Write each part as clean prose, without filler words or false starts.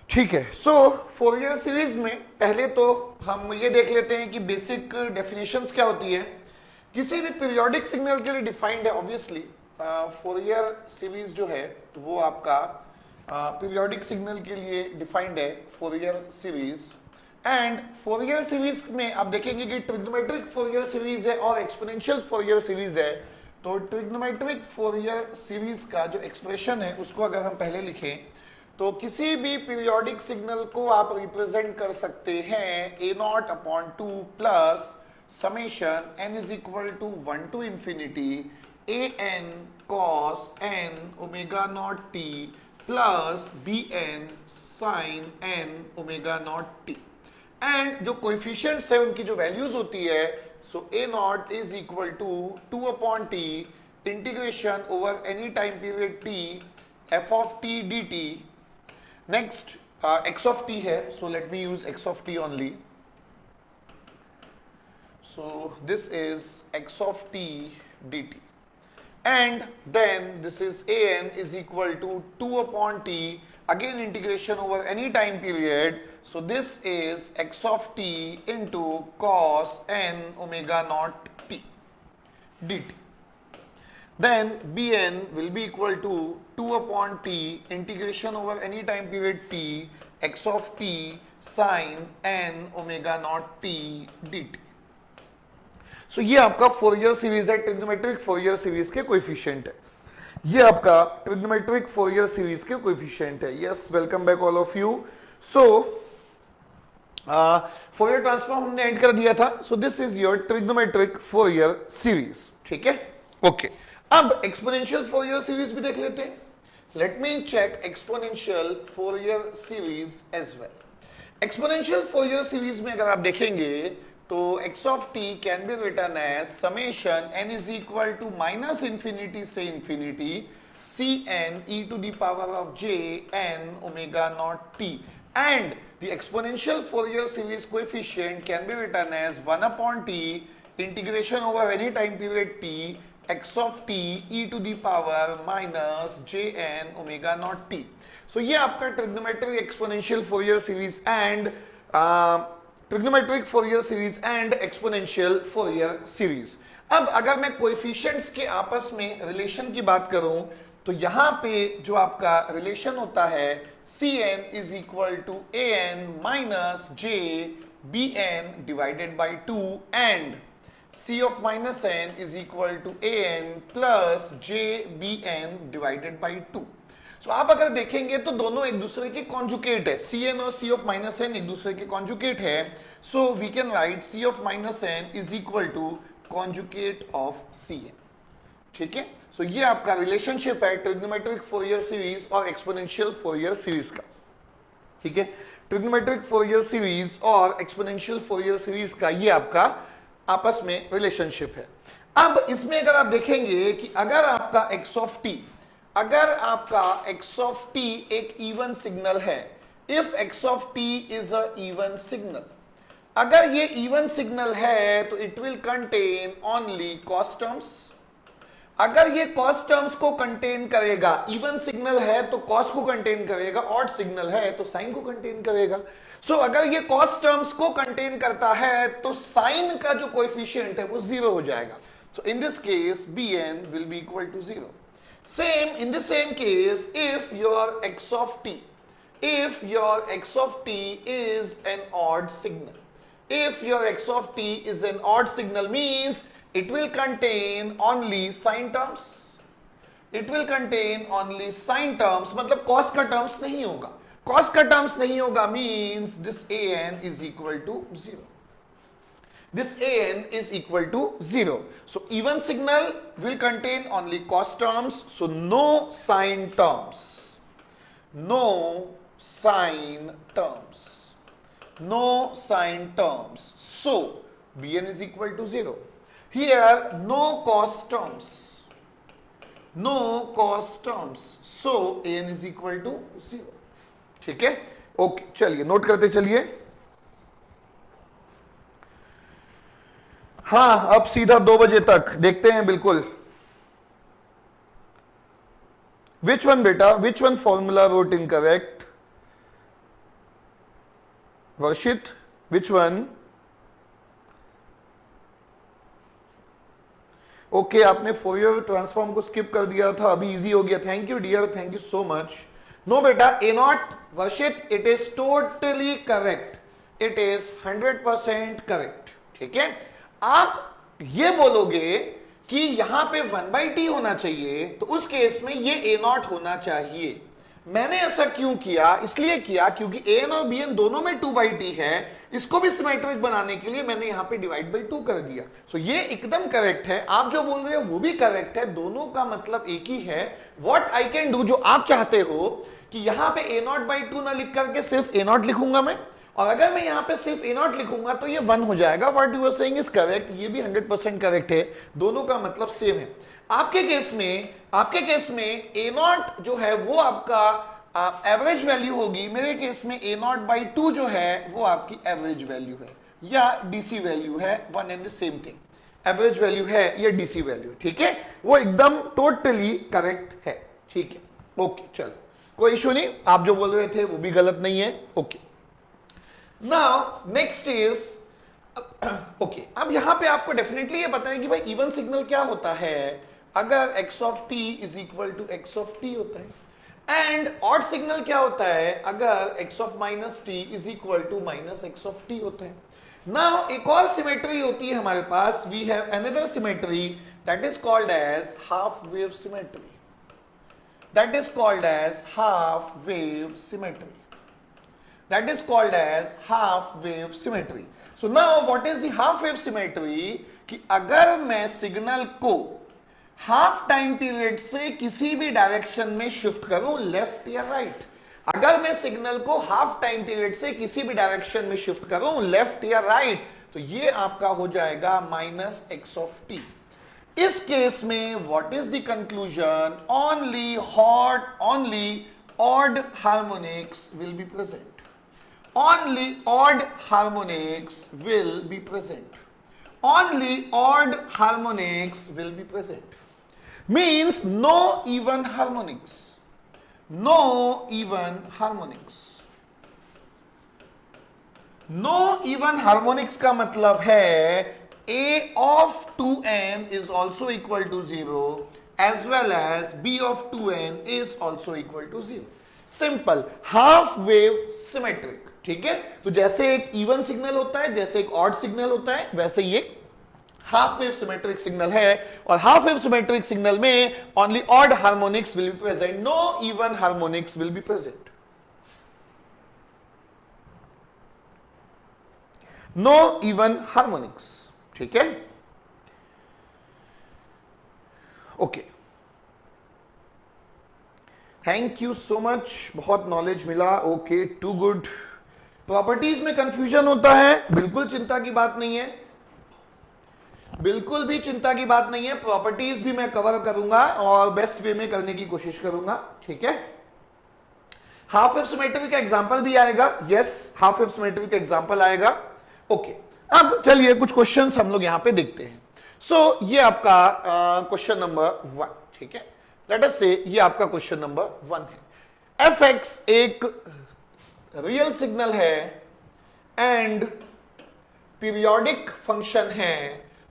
ठीक है। सो Fourier series में पहले तो हम ये देख लेते हैं कि बेसिक डेफिनेशंस क्या होती है। किसी भी पीरियोडिक सिग्नल के लिए डिफाइंड है ऑब्वियसली। फोरियर सीरीज जो है वो आपका पीरियोडिक सिग्नल के लिए डिफाइंड है, Fourier series. And Fourier series में आप देखेंगे कि ट्रिग्नोमेट्रिक फोरियर सीरीज है और एक्सपोनेंशियल फोरियर सीरीज है। तो ट्रिग्नोमेट्रिक फोरियर सीरीज का जो एक्सप्रेशन है उसको अगर हम पहले लिखें तो किसी भी पीरियोडिक सिग्नल को आप रिप्रेजेंट कर सकते हैं a nought upon two plus summation n is equal to 1 to infinity a n cos n omega nought t plus b n sine n omega nought t. And जो coefficients है उनकी जो values होती है, so a not is equal to 2 upon T integration over any time period t f of T D t. Next, x of t है, so let me use x of t only. So this is x of t dt, and then this is an is equal to 2 upon t, again integration over any time period. So this is x of t into cos n omega naught t dt. Then Bn will be equal to 2 upon t integration over any time period t x of t sin n omega naught t dt. So ये आपका Fourier series है, trigonometric Fourier series के coefficient है। ये आपका trigonometric Fourier series के coefficient है। Yes, welcome back all of you. So Fourier transform हमने ऐड कर दिया था। सो this is your trigonometric Fourier series. ठीक है, ओके। अब एक्सपोनेंशियल फोरियर सीरीज भी देख लेते हैं। Let me check exponential Fourier series as well. Exponential Fourier series में अगर आप देखेंगे तो x of t can be written as summation n is equal to minus infinity से infinity C N E to the power of j n omega nought t, and the exponential Fourier series coefficient can be written as 1 upon t integration over any time period t x of t e to the power minus jn omega naught t. So ये आपका trigonometric exponential Fourier series and trigonometric Fourier series and exponential Fourier series. अब अगर मैं coefficients के आपस में relation की बात करूं तो यहां पे जो आपका रिलेशन होता है Cn is equal to An minus j Bn divided by 2 and C of minus n is equal to an plus j bn divided by 2. So आप अगर देखेंगे तो दोनों एक दूसरे के कॉन्जुगेट है। Cn और C of minus n एक दूसरे के कॉन्जुगेट है। So we can write C of minus n is equal to conjugate of Cn. ठीक है, so ये आपका रिलेशनशिप है ट्रिग्नोमेट्रिक फोरियर सीरीज और एक्सपोनेंशियल फोरियर सीरीज का। ठीक है, ट्रिग्नोमेट्रिक फोरियर सीरीज और एक्सपोनेंशियल फोरियर सीरीज का ये आपका आपस में रिलेशनशिप है। अब इसमें अगर आप देखेंगे कि अगर आपका x of t, अगर आपका x of t एक इवन सिग्नल है, if x of t is a even signal, अगर ये इवन सिग्नल है तो it will contain only cos terms. अगर ये कॉस टर्म्स को कंटेन करेगा, इवन सिग्नल है तो कॉस को कंटेन करेगा, ऑड सिग्नल है तो साइन को कंटेन करेगा। सो अगर ये कॉस टर्म्स को कंटेन करता है तो साइन का जो कोएफिशिएंट है वो 0 हो जाएगा। So in this case Bn will be equal to 0। Same in the same case if your x of t, if your x of t is an odd signal, if your x of t is an odd signal means it will contain only sine terms, it will contain only sine terms, मतलब cos का terms नहीं होगा। cos का terms नहीं होगा means this an is equal to 0. This an is equal to 0. So even signal will contain only cos terms, so no sine terms, no sine terms, no sine terms. So Bn is equal to 0. Here no cos terms, no cos terms, so an is equal to 0. ठीक है, okay, चलिए note करते चलिए। हाँ, अब सीधा 2 बजे तक देखते हैं। बिल्कुल, विच वन बेटा, which one formula wrote incorrect? Varshit which one? Okay आपने फोरियर ट्रांसफॉर्म को स्किप कर दिया था, अभी इजी हो गया। Thank you dear, thank you so much. No बेटा, a nought Varshit, it is totally correct, it is 100% correct. ठीक है, आप ये बोलोगे कि यहां पे 1/t होना चाहिए, तो उस केस में ये ए नॉट होना चाहिए। मैंने ऐसा क्यों किया? इसलिए किया क्योंकि ए एन और बी एन दोनों में 2/t है, इसको भी सिमेट्रिक बनाने के लिए मैंने यहां पे डिवाइड बाई 2 कर दिया। सो ये एकदम करेक्ट है, आप जो बोल रहे हो वो भी करेक्ट है, दोनों का मतलब एक ही है। व्हाट आई कैन डू, जो आप चाहते हो कि यहां पे ए नॉट बाई 2 ना लिख करके सिर्फ ए नॉट लिखूंगा मैं, और अगर मैं यहां पे सिर्फ ए नॉट लिखूंगा तो ये 1 हो जाएगा। What you are saying is correct, ये भी 100% करेक्ट है, दोनों का मतलब सेम है। आपके केस में ए नॉट जो है वो आपका एवरेज वैल्यू होगी, मेरे केस में ए नॉट बाई 2 जो है वो आपकी एवरेज वैल्यू है या डीसी वैल्यू है, one and the same thing, average value है या डीसी वैल्यू। ठीक है, वो एकदम टोटली करेक्ट है। ठीक है, ओके चलो, कोई इशू नहीं, आप जो बोल रहे थे वो भी गलत नहीं है। Okay, now next is okay, अब यहां पे आपको डेफिनेटली ये बताएं कि भाई इवन सिग्नल क्या होता है अगर x of t is equal to x of t होता है, एंड ऑड सिग्नल क्या होता है अगर x of minus t is equal to minus x of t होता है। नाउ एक और सिमेट्री होती है हमारे पास, we have another symmetry that is called as half wave symmetry, that is called as half wave symmetry, that is called as half wave symmetry. So now what is the half wave symmetry? कि अगर मैं signal को half time period से किसी भी direction में shift करूं, left या राइट, अगर मैं सिग्नल को हाफ टाइम पीरियड से किसी भी डायरेक्शन में शिफ्ट करूं, लेफ्ट या राइट, तो ये आपका हो जाएगा माइनस एक्स ऑफ टी। इस केस में what is the conclusion? Only odd harmonics will be present, only odd harmonics will be present, only odd harmonics will be present, means no even harmonics, no even harmonics, no even harmonics का मतलब है a of 2n is also equal to 0 as well as b of 2n is also equal to 0. Simple, half wave symmetric. ठीक है, तो जैसे एक even signal होता है, जैसे एक ऑड सिग्नल होता है, वैसे ये हाफ वेव सिमेट्रिक सिग्नल है, और हाफ वेव सिमेट्रिक सिग्नल में only odd harmonics will be present, no even harmonics will be present, no even harmonics. ठीक है, okay, thank you so much, बहुत नॉलेज मिला। Okay, too good. प्रॉपर्टीज में confusion होता है, बिल्कुल चिंता की बात नहीं है, बिल्कुल भी चिंता की बात नहीं है, प्रॉपर्टीज भी मैं कवर करूंगा और बेस्ट वे में करने की कोशिश करूंगा। ठीक है, हाफ वेव सिमेट्री का एग्जांपल भी आएगा, यस हाफ वेव सिमेट्री का एग्जांपल आएगा। ओके, अब चलिए कुछ क्वेश्चंस हम लोग यहां पे देखते हैं। सो ये आपका क्वेश्चन नंबर 1। ठीक है, लेट अस से ये आपका क्वेश्चन नंबर 1 है। एफ एक्स एक रियल सिग्नल है एंड पीरियोडिक फंक्शन है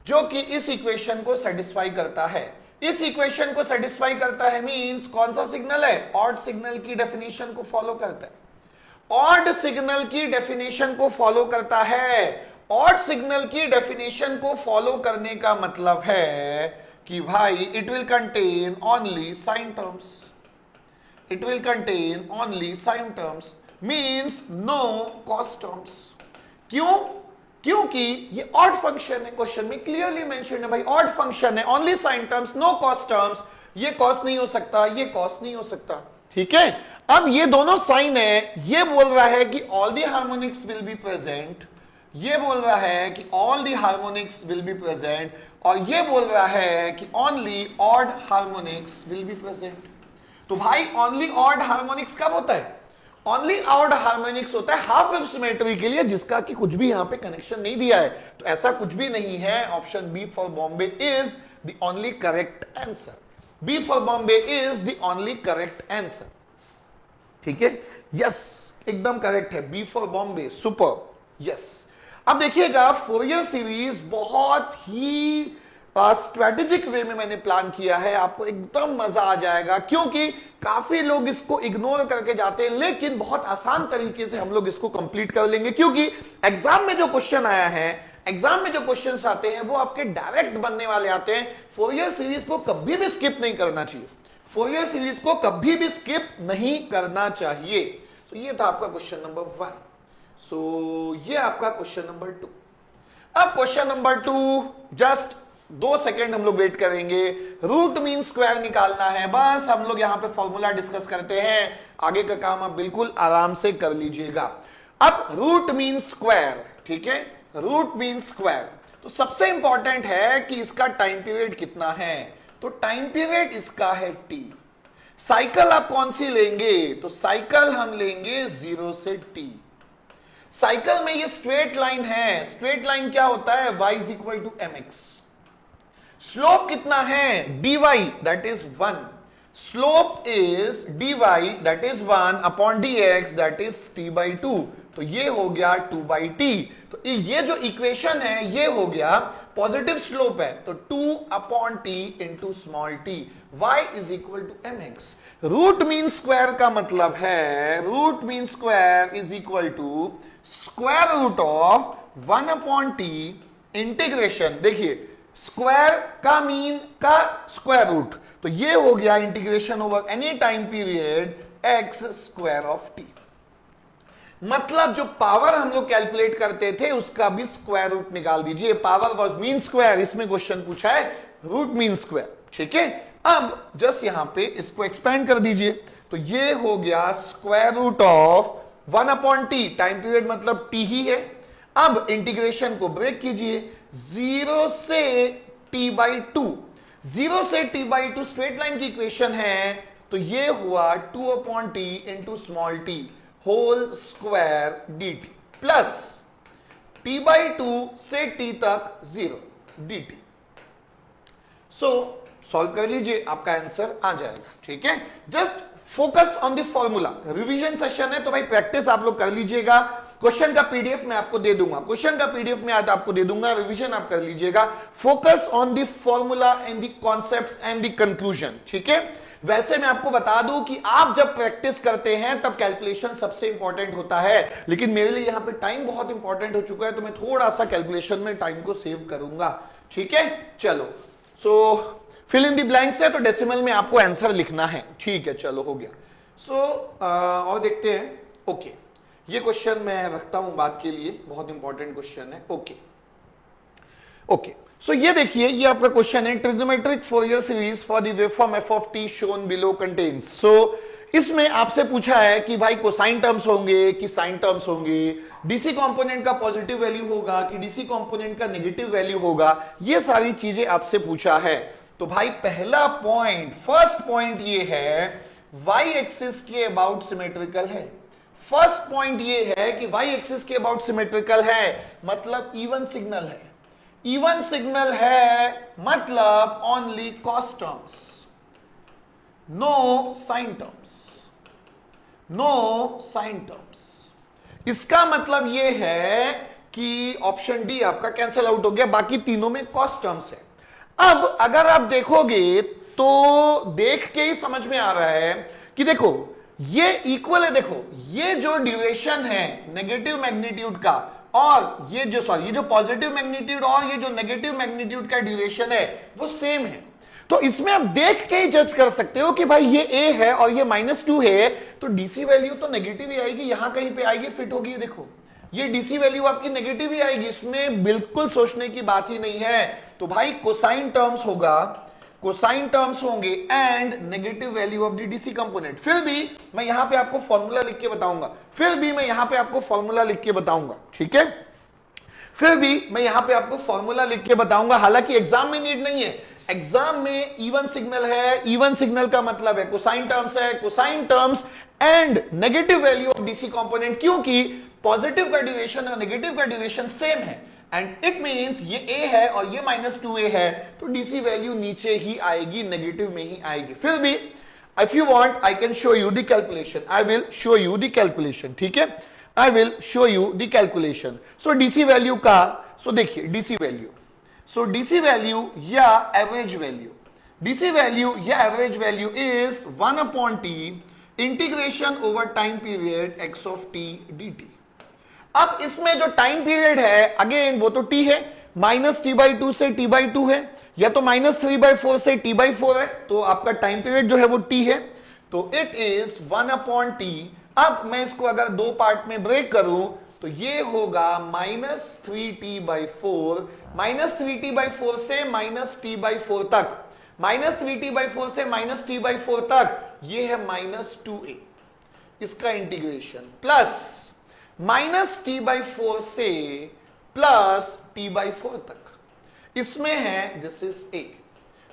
जो कि इस इक्वेशन को सेटिस्फाई करता है। इस इक्वेशन को सेटिस्फाई करता है मींस कौन सा सिग्नल है? ऑड सिग्नल की डेफिनेशन को फॉलो करता है, ऑड सिग्नल की डेफिनेशन को फॉलो करता है। ऑड सिग्नल की डेफिनेशन को फॉलो करने का मतलब है कि भाई it will contain only sine terms, it will contain only sine terms, means no cos terms. क्यों? क्योंकि ये ऑड फंक्शन है, क्वेश्चन में क्लियरली मेंशन है भाई, ऑड फंक्शन है, only sine terms, no cos terms, ये कॉस नहीं हो सकता, ये कॉस नहीं हो सकता। ठीक है, अब ये दोनों साइन है, ये बोल रहा है कि all the harmonics will be present, ये बोल रहा है कि all the harmonics will be present, और ये बोल रहा है कि only odd harmonics will be present. तो भाई ओनली ऑड हार्मोनिक्स कब होता है? ओनली ऑड हार्मोनिक्स होता है हाफ वेव सिमेट्री के लिए, जिसका कि कुछ भी यहां पे कनेक्शन नहीं दिया है, तो ऐसा कुछ भी नहीं है। Option B for Bombay is the only correct answer, B for Bombay is the only correct answer. ठीक है, यस एकदम करेक्ट है, B for Bombay, super, yes. अब देखिएगा फोरियर सीरीज बहुत ही स्ट्रेटेजिक वे में मैंने प्लान किया है, आपको एकदम मजा आ जाएगा, क्योंकि काफी लोग इसको इग्नोर करके जाते हैं, लेकिन बहुत आसान तरीके से हम लोग इसको कंप्लीट कर लेंगे, क्योंकि एग्जाम में जो क्वेश्चन आया है, एग्जाम में जो क्वेश्चंस आते हैं वो आपके डायरेक्ट बनने वाले आते हैं। फोरियर सीरीज को कभी भी स्किप नहीं करना चाहिए, फोरियर सीरीज को कभी भी स्किप नहीं करना चाहिए। तो ये था आपका क्वेश्चन नंबर 1। सो ये आपका क्वेश्चन नंबर 2। अब क्वेश्चन नंबर 2, जस्ट 2 सेकेंड हम लोग वेट करेंगे। रूट मीन स्क्वायर निकालना है, बस हम लोग यहां पे फॉर्मूला डिस्कस करते हैं, आगे का काम आप बिल्कुल आराम से कर लीजिएगा। अब रूट मीन स्क्वायर, ठीक है, रूट मीन स्क्वायर, तो सबसे इंपॉर्टेंट है कि इसका टाइम पीरियड कितना है, तो टाइम पीरियड इसका है t। साइकिल आप कौन सी लेंगे, तो साइकिल हम लेंगे 0 से t। साइकिल में ये स्ट्रेट लाइन है, स्ट्रेट लाइन क्या होता है, y is equal to mx। Slope कितना है, dy, that is 1। Slope is dy, that is 1 upon dx, that is t by 2। तो ये हो गया 2 बाई टी। तो ये जो इक्वेशन है ये हो गया पॉजिटिव स्लोप है, तो 2 upon T into small T, y is equal to mx। Root mean square का मतलब है, root mean square is equal to square root of 1 upon T integration, देखिए स्क्वायर का मीन का स्क्वायर रूट, तो ये हो गया integration over any time period x square of T. मतलब जो पावर हम लोग कैलकुलेट करते थे उसका भी स्क्वायर रूट निकाल दीजिए, पावर वाज मीन स्क्वायर, इसमें क्वेश्चन पूछा है रूट मीन स्क्वायर, ठीक है। अब जस्ट यहां पे इसको एक्सपेंड कर दीजिए, तो ये हो गया square root of 1 upon T, time period मतलब टी ही है। अब इंटीग्रेशन को ब्रेक कीजिए, 0 से t बाई 2, 0 से t बाई 2 स्ट्रेट लाइन की इक्वेशन है, तो ये हुआ 2 upon T into small T whole square dt plus t by 2 से t तक 0 dt। सो सॉल्व कर लीजिए, आपका आंसर आ जाएगा, ठीक है। Just focus on the formula, revision session है तो भाई प्रैक्टिस आप लोग कर लीजिएगा। क्वेश्चन का पीडीएफ मैं आपको दे दूंगा, क्वेश्चन का पीडीएफ मैं आज आपको दे दूंगा, रिवीजन आप कर लीजिएगा। Focus on the formula and the concepts and the conclusion, ठीक है। वैसे मैं आपको बता दूं कि आप जब प्रैक्टिस करते हैं तब कैलकुलेशन सबसे इंपॉर्टेंट होता है, लेकिन मेरे लिए यहां पे टाइम बहुत इंपॉर्टेंट हो चुका है, तो मैं थोड़ा सा कैलकुलेशन में टाइम को सेव करूंगा, ठीक है। चलो, सो फिल इन दी ब्लैंक्स है, तो डेसिमल में आपको आंसर लिखना है, ठीक है। चलो हो गया। सो और देखते हैं। ओके, ये क्वेश्चन मैं रखता हूं बात के लिए, बहुत इंपॉर्टेंट क्वेश्चन है। ओके ओके, सो ये देखिए, ये आपका क्वेश्चन है, trigonometric Fourier series for the waveform f of t shown below contains. So इसमें आपसे पूछा है कि भाई कोसाइन टर्म्स होंगे कि साइन टर्म्स होंगे, डीसी कंपोनेंट का पॉजिटिव वैल्यू होगा कि डीसी कंपोनेंट का नेगेटिव वैल्यू होगा, ये सारी चीजें आपसे पूछा है। तो भाई पहला पॉइंट, फर्स्ट पॉइंट ये है वाई एक्सिस के अबाउट सिमेट्रिकल है। फर्स्ट पॉइंट ये है कि वाई एक्सिस के अबाउट सिमेट्रिकल है, मतलब इवन सिग्नल है। इवन सिग्नल है मतलब only cos terms, no sine terms, no sine terms. इसका मतलब यह है कि ऑप्शन डी आपका कैंसिल आउट हो गया, बाकी तीनों में कॉस टर्म्स है। अब अगर आप देखोगे तो देख के ही समझ में आ रहा है कि देखो ये इक्वल है, देखो ये जो ड्यूरेशन है नेगेटिव मैग्नीट्यूड का और ये जो पॉजिटिव मैग्नीट्यूड और ये जो नेगेटिव मैग्नीट्यूड का ड्यूरेशन है वो सेम है। तो इसमें आप देख के ही जज कर सकते हो कि भाई ये a है और ये -2 है, तो डीसी वैल्यू तो नेगेटिव ही आएगी, यहां कहीं पे आएगी, फिट होगी। देखो ये डीसी वैल्यू आपकी नेगेटिव ही आएगी, इसमें बिल्कुल सोचने की बात ही नहीं है। तो भाई कोसाइन टर्म्स होगा, कोसाइन टर्म्स होंगे and negative value of the DC component. फिर भी मैं यहां पे आपको फॉर्मूला लिख के बताऊंगा, फिर भी मैं यहां पे आपको फॉर्मूला लिख के बताऊंगा, ठीक है। फिर भी मैं यहां पे आपको फॉर्मूला लिख के बताऊंगा, हालांकि एग्जाम में नीड नहीं है। एग्जाम में इवन सिग्नल है, इवन सिग्नल का मतलब है कोसाइन टर्म्स है, cosine terms and negative value of DC component, क्योंकि पॉजिटिव का ड्यूरेशन और नेगेटिव का ड्यूरेशन सेम है एंड इट मींस ये a है और ये -2a है, तो डीसी वैल्यू नीचे ही आएगी, नेगेटिव में ही आएगी। फिर भी If you want, I can show you the calculation. I will show you the calculation. ठीक है, I will show you the calculation. So DC value का, so देखिए DC value. So DC value या average value. DC value या average value is 1 upon t integration over time period x of t dt. अब इसमें जो time period है, again वो तो t है, माइनस टी बाई टू से टी बाई टू है, या तो माइनस 3/4 से टी बाई 4 है, तो आपका टाइम पीरियड जो है वो t है, तो इट इज 1 अपॉन टी. अब मैं इसको अगर दो पार्ट में ब्रेक करूं तो ये होगा माइनस 3t/4, माइनस 3t/4 से माइनस t/4 तक, माइनस 3t/4 से माइनस t/4 तक, ये है माइनस 2a, इसका इंटीग्रेशन, प्लस माइनस t/4 से प्लस t/4 तक, इसमें है दिस इज a.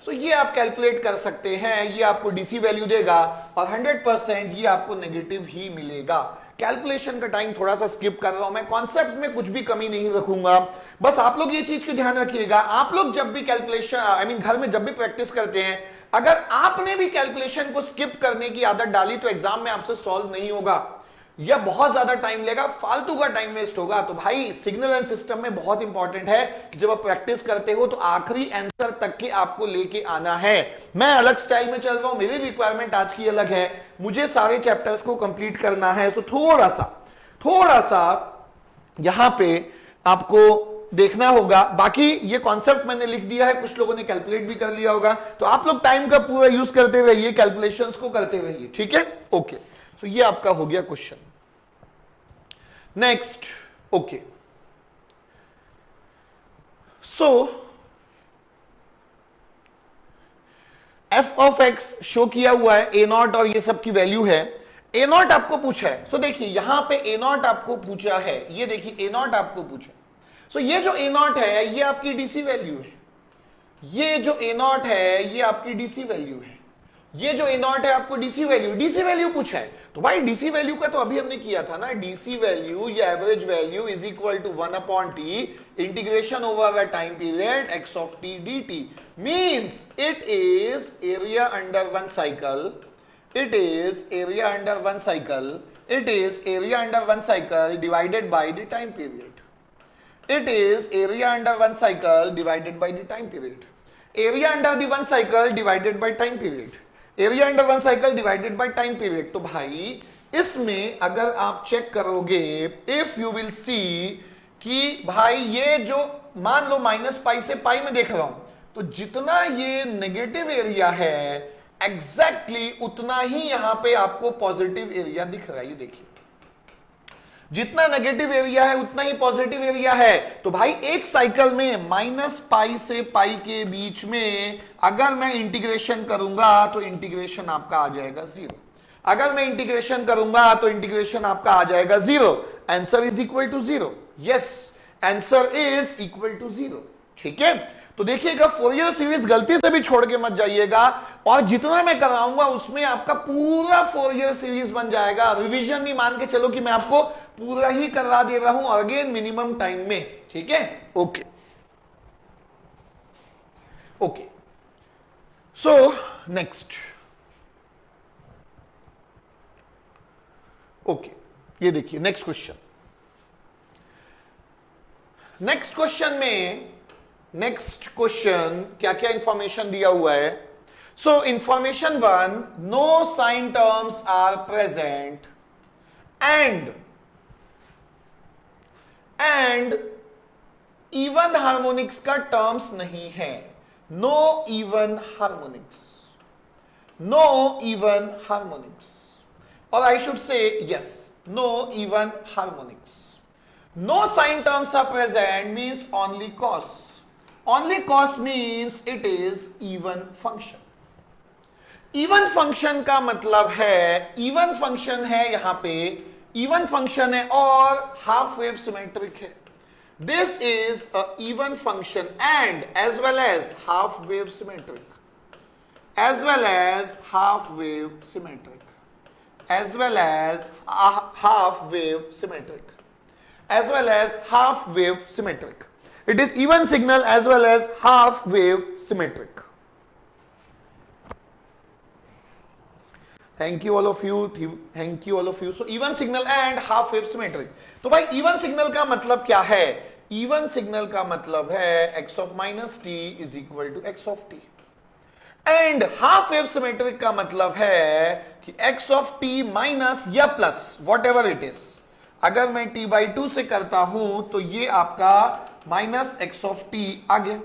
सो ये आप कैलकुलेट कर सकते हैं, ये आपको डीसी वैल्यू देगा और 100% ये आपको नेगेटिव ही मिलेगा. कैलकुलेशन का टाइम थोड़ा सा स्किप कर रहा हूं मैं, कॉन्सेप्ट में कुछ भी कमी नहीं रखूंगा, बस आप लोग ये चीज को ध्यान रखिएगा. आप लोग जब भी कैलकुलेशन घर में जब भी प्रैक्टिस करते हैं, अगर आपने भी कैलकुलेशन को स्किप करने की आदत डाली तो एग्जाम में आपसे सॉल्व नहीं होगा, या बहुत ज्यादा टाइम लेगा, फालतू का टाइम वेस्ट होगा. तो भाई सिग्नल एंड सिस्टम में बहुत इंपॉर्टेंट है कि जब आप प्रैक्टिस करते हो तो आखिरी आंसर तक के आपको लेके आना है. मैं अलग स्टाइल में चल रहा हूं, मेरी रिक्वायरमेंट आज की अलग है, मुझे सारे चैप्टर्स को कंप्लीट करना है. तो थोड़ा सा यहां पे आपको देखना होगा. बाकी ये कॉन्सेप्ट मैंने लिख दिया है, कुछ लोगों ने कैलकुलेट भी कर लिया होगा, तो आप लोग टाइम का पूरा यूज करते रहिए, कैलकुलेशंस को करते रहिए. ठीक है, ओके. सो ये आपका हो गया question. Next, okay. So F of x show किया हुआ है, ए नॉट और ये सब की वैल्यू है. ए नॉट आपको पूछा है, सो देखिए यहां पे ए नॉट आपको पूछा है, ये देखिए ए नॉट आपको पूछा. सो ये जो ए नॉट है ये आपकी डीसी वैल्यू है, ये जो ए नॉट है ये आपकी डीसी वैल्यू है, ये जो ए नॉट है आपको डीसी वैल्यू पूछा है. तो भाई डीसी वैल्यू का तो अभी हमने किया था ना, डीसी वैल्यू या average value is equal to 1 upon T integration over a time period X of T D T, means it is area under one cycle, it is area under one cycle, it is area under one cycle divided by the time period, it is area under one cycle divided by the time period, area under the one cycle divided by time period, area under one cycle divided by time period. तो भाई इसमें अगर आप check करोगे, if you will see कि भाई ये जो मान लो माइनस पाई से पाई में देख रहा हूं, तो जितना ये नेगेटिव एरिया है एग्जैक्टली उतना ही यहां पे आपको पॉजिटिव एरिया दिख रहा है. ये देखिए जितना नेगेटिव एरिया है उतना ही पॉजिटिव एरिया है. तो भाई एक साइकिल में माइनस पाई से पाई के बीच में अगर मैं इंटीग्रेशन करूंगा तो इंटीग्रेशन आपका आ जाएगा 0, अगर मैं इंटीग्रेशन करूंगा तो इंटीग्रेशन आपका आ जाएगा 0. Answer is equal to 0. Yes, answer is equal to 0. ठीक है, तो देखिएगा फोरियर सीरीज गलती से भी छोड़ के मत जाइएगा, और जितना मैं कराऊंगा उसमें आपका पूरा फोरियर सीरीज बन जाएगा. रिवीजन नहीं मान के चलो कि मैं आपको पूरा ही करवा दे रहा हूं अगेन मिनिमम टाइम में. ठीक है, okay okay. So next, okay, ये देखिए नेक्स्ट क्वेश्चन. नेक्स्ट क्वेश्चन में नेक्स्ट क्वेश्चन क्या क्या इंफॉर्मेशन दिया हुआ है. So information 1, no sine terms are present and even harmonics का टर्म्स नहीं है. No even harmonics, no even harmonics, और I should say yes, no even harmonics. No sign terms are present means only cos. Only cos means it is even function. Even function का मतलब है, even function है यहां पे, even function है और half wave symmetric है. This is a even function and as well as half wave symmetric, as well as half wave symmetric, as well as half wave symmetric, as well as half wave symmetric. It is even signal as well as half wave symmetric. Thank you all of you, thank you all of you. So even signal and half wave symmetric. तो भाई even signal का मतलब क्या है? Even signal का मतलब है x of minus T is equal to x of T, and half wave symmetric का मतलब है कि x ऑफ टी माइनस या plus whatever it is. अगर मैं t बाई 2 से करता हूं तो ये आपका माइनस x ऑफ टी आ गया।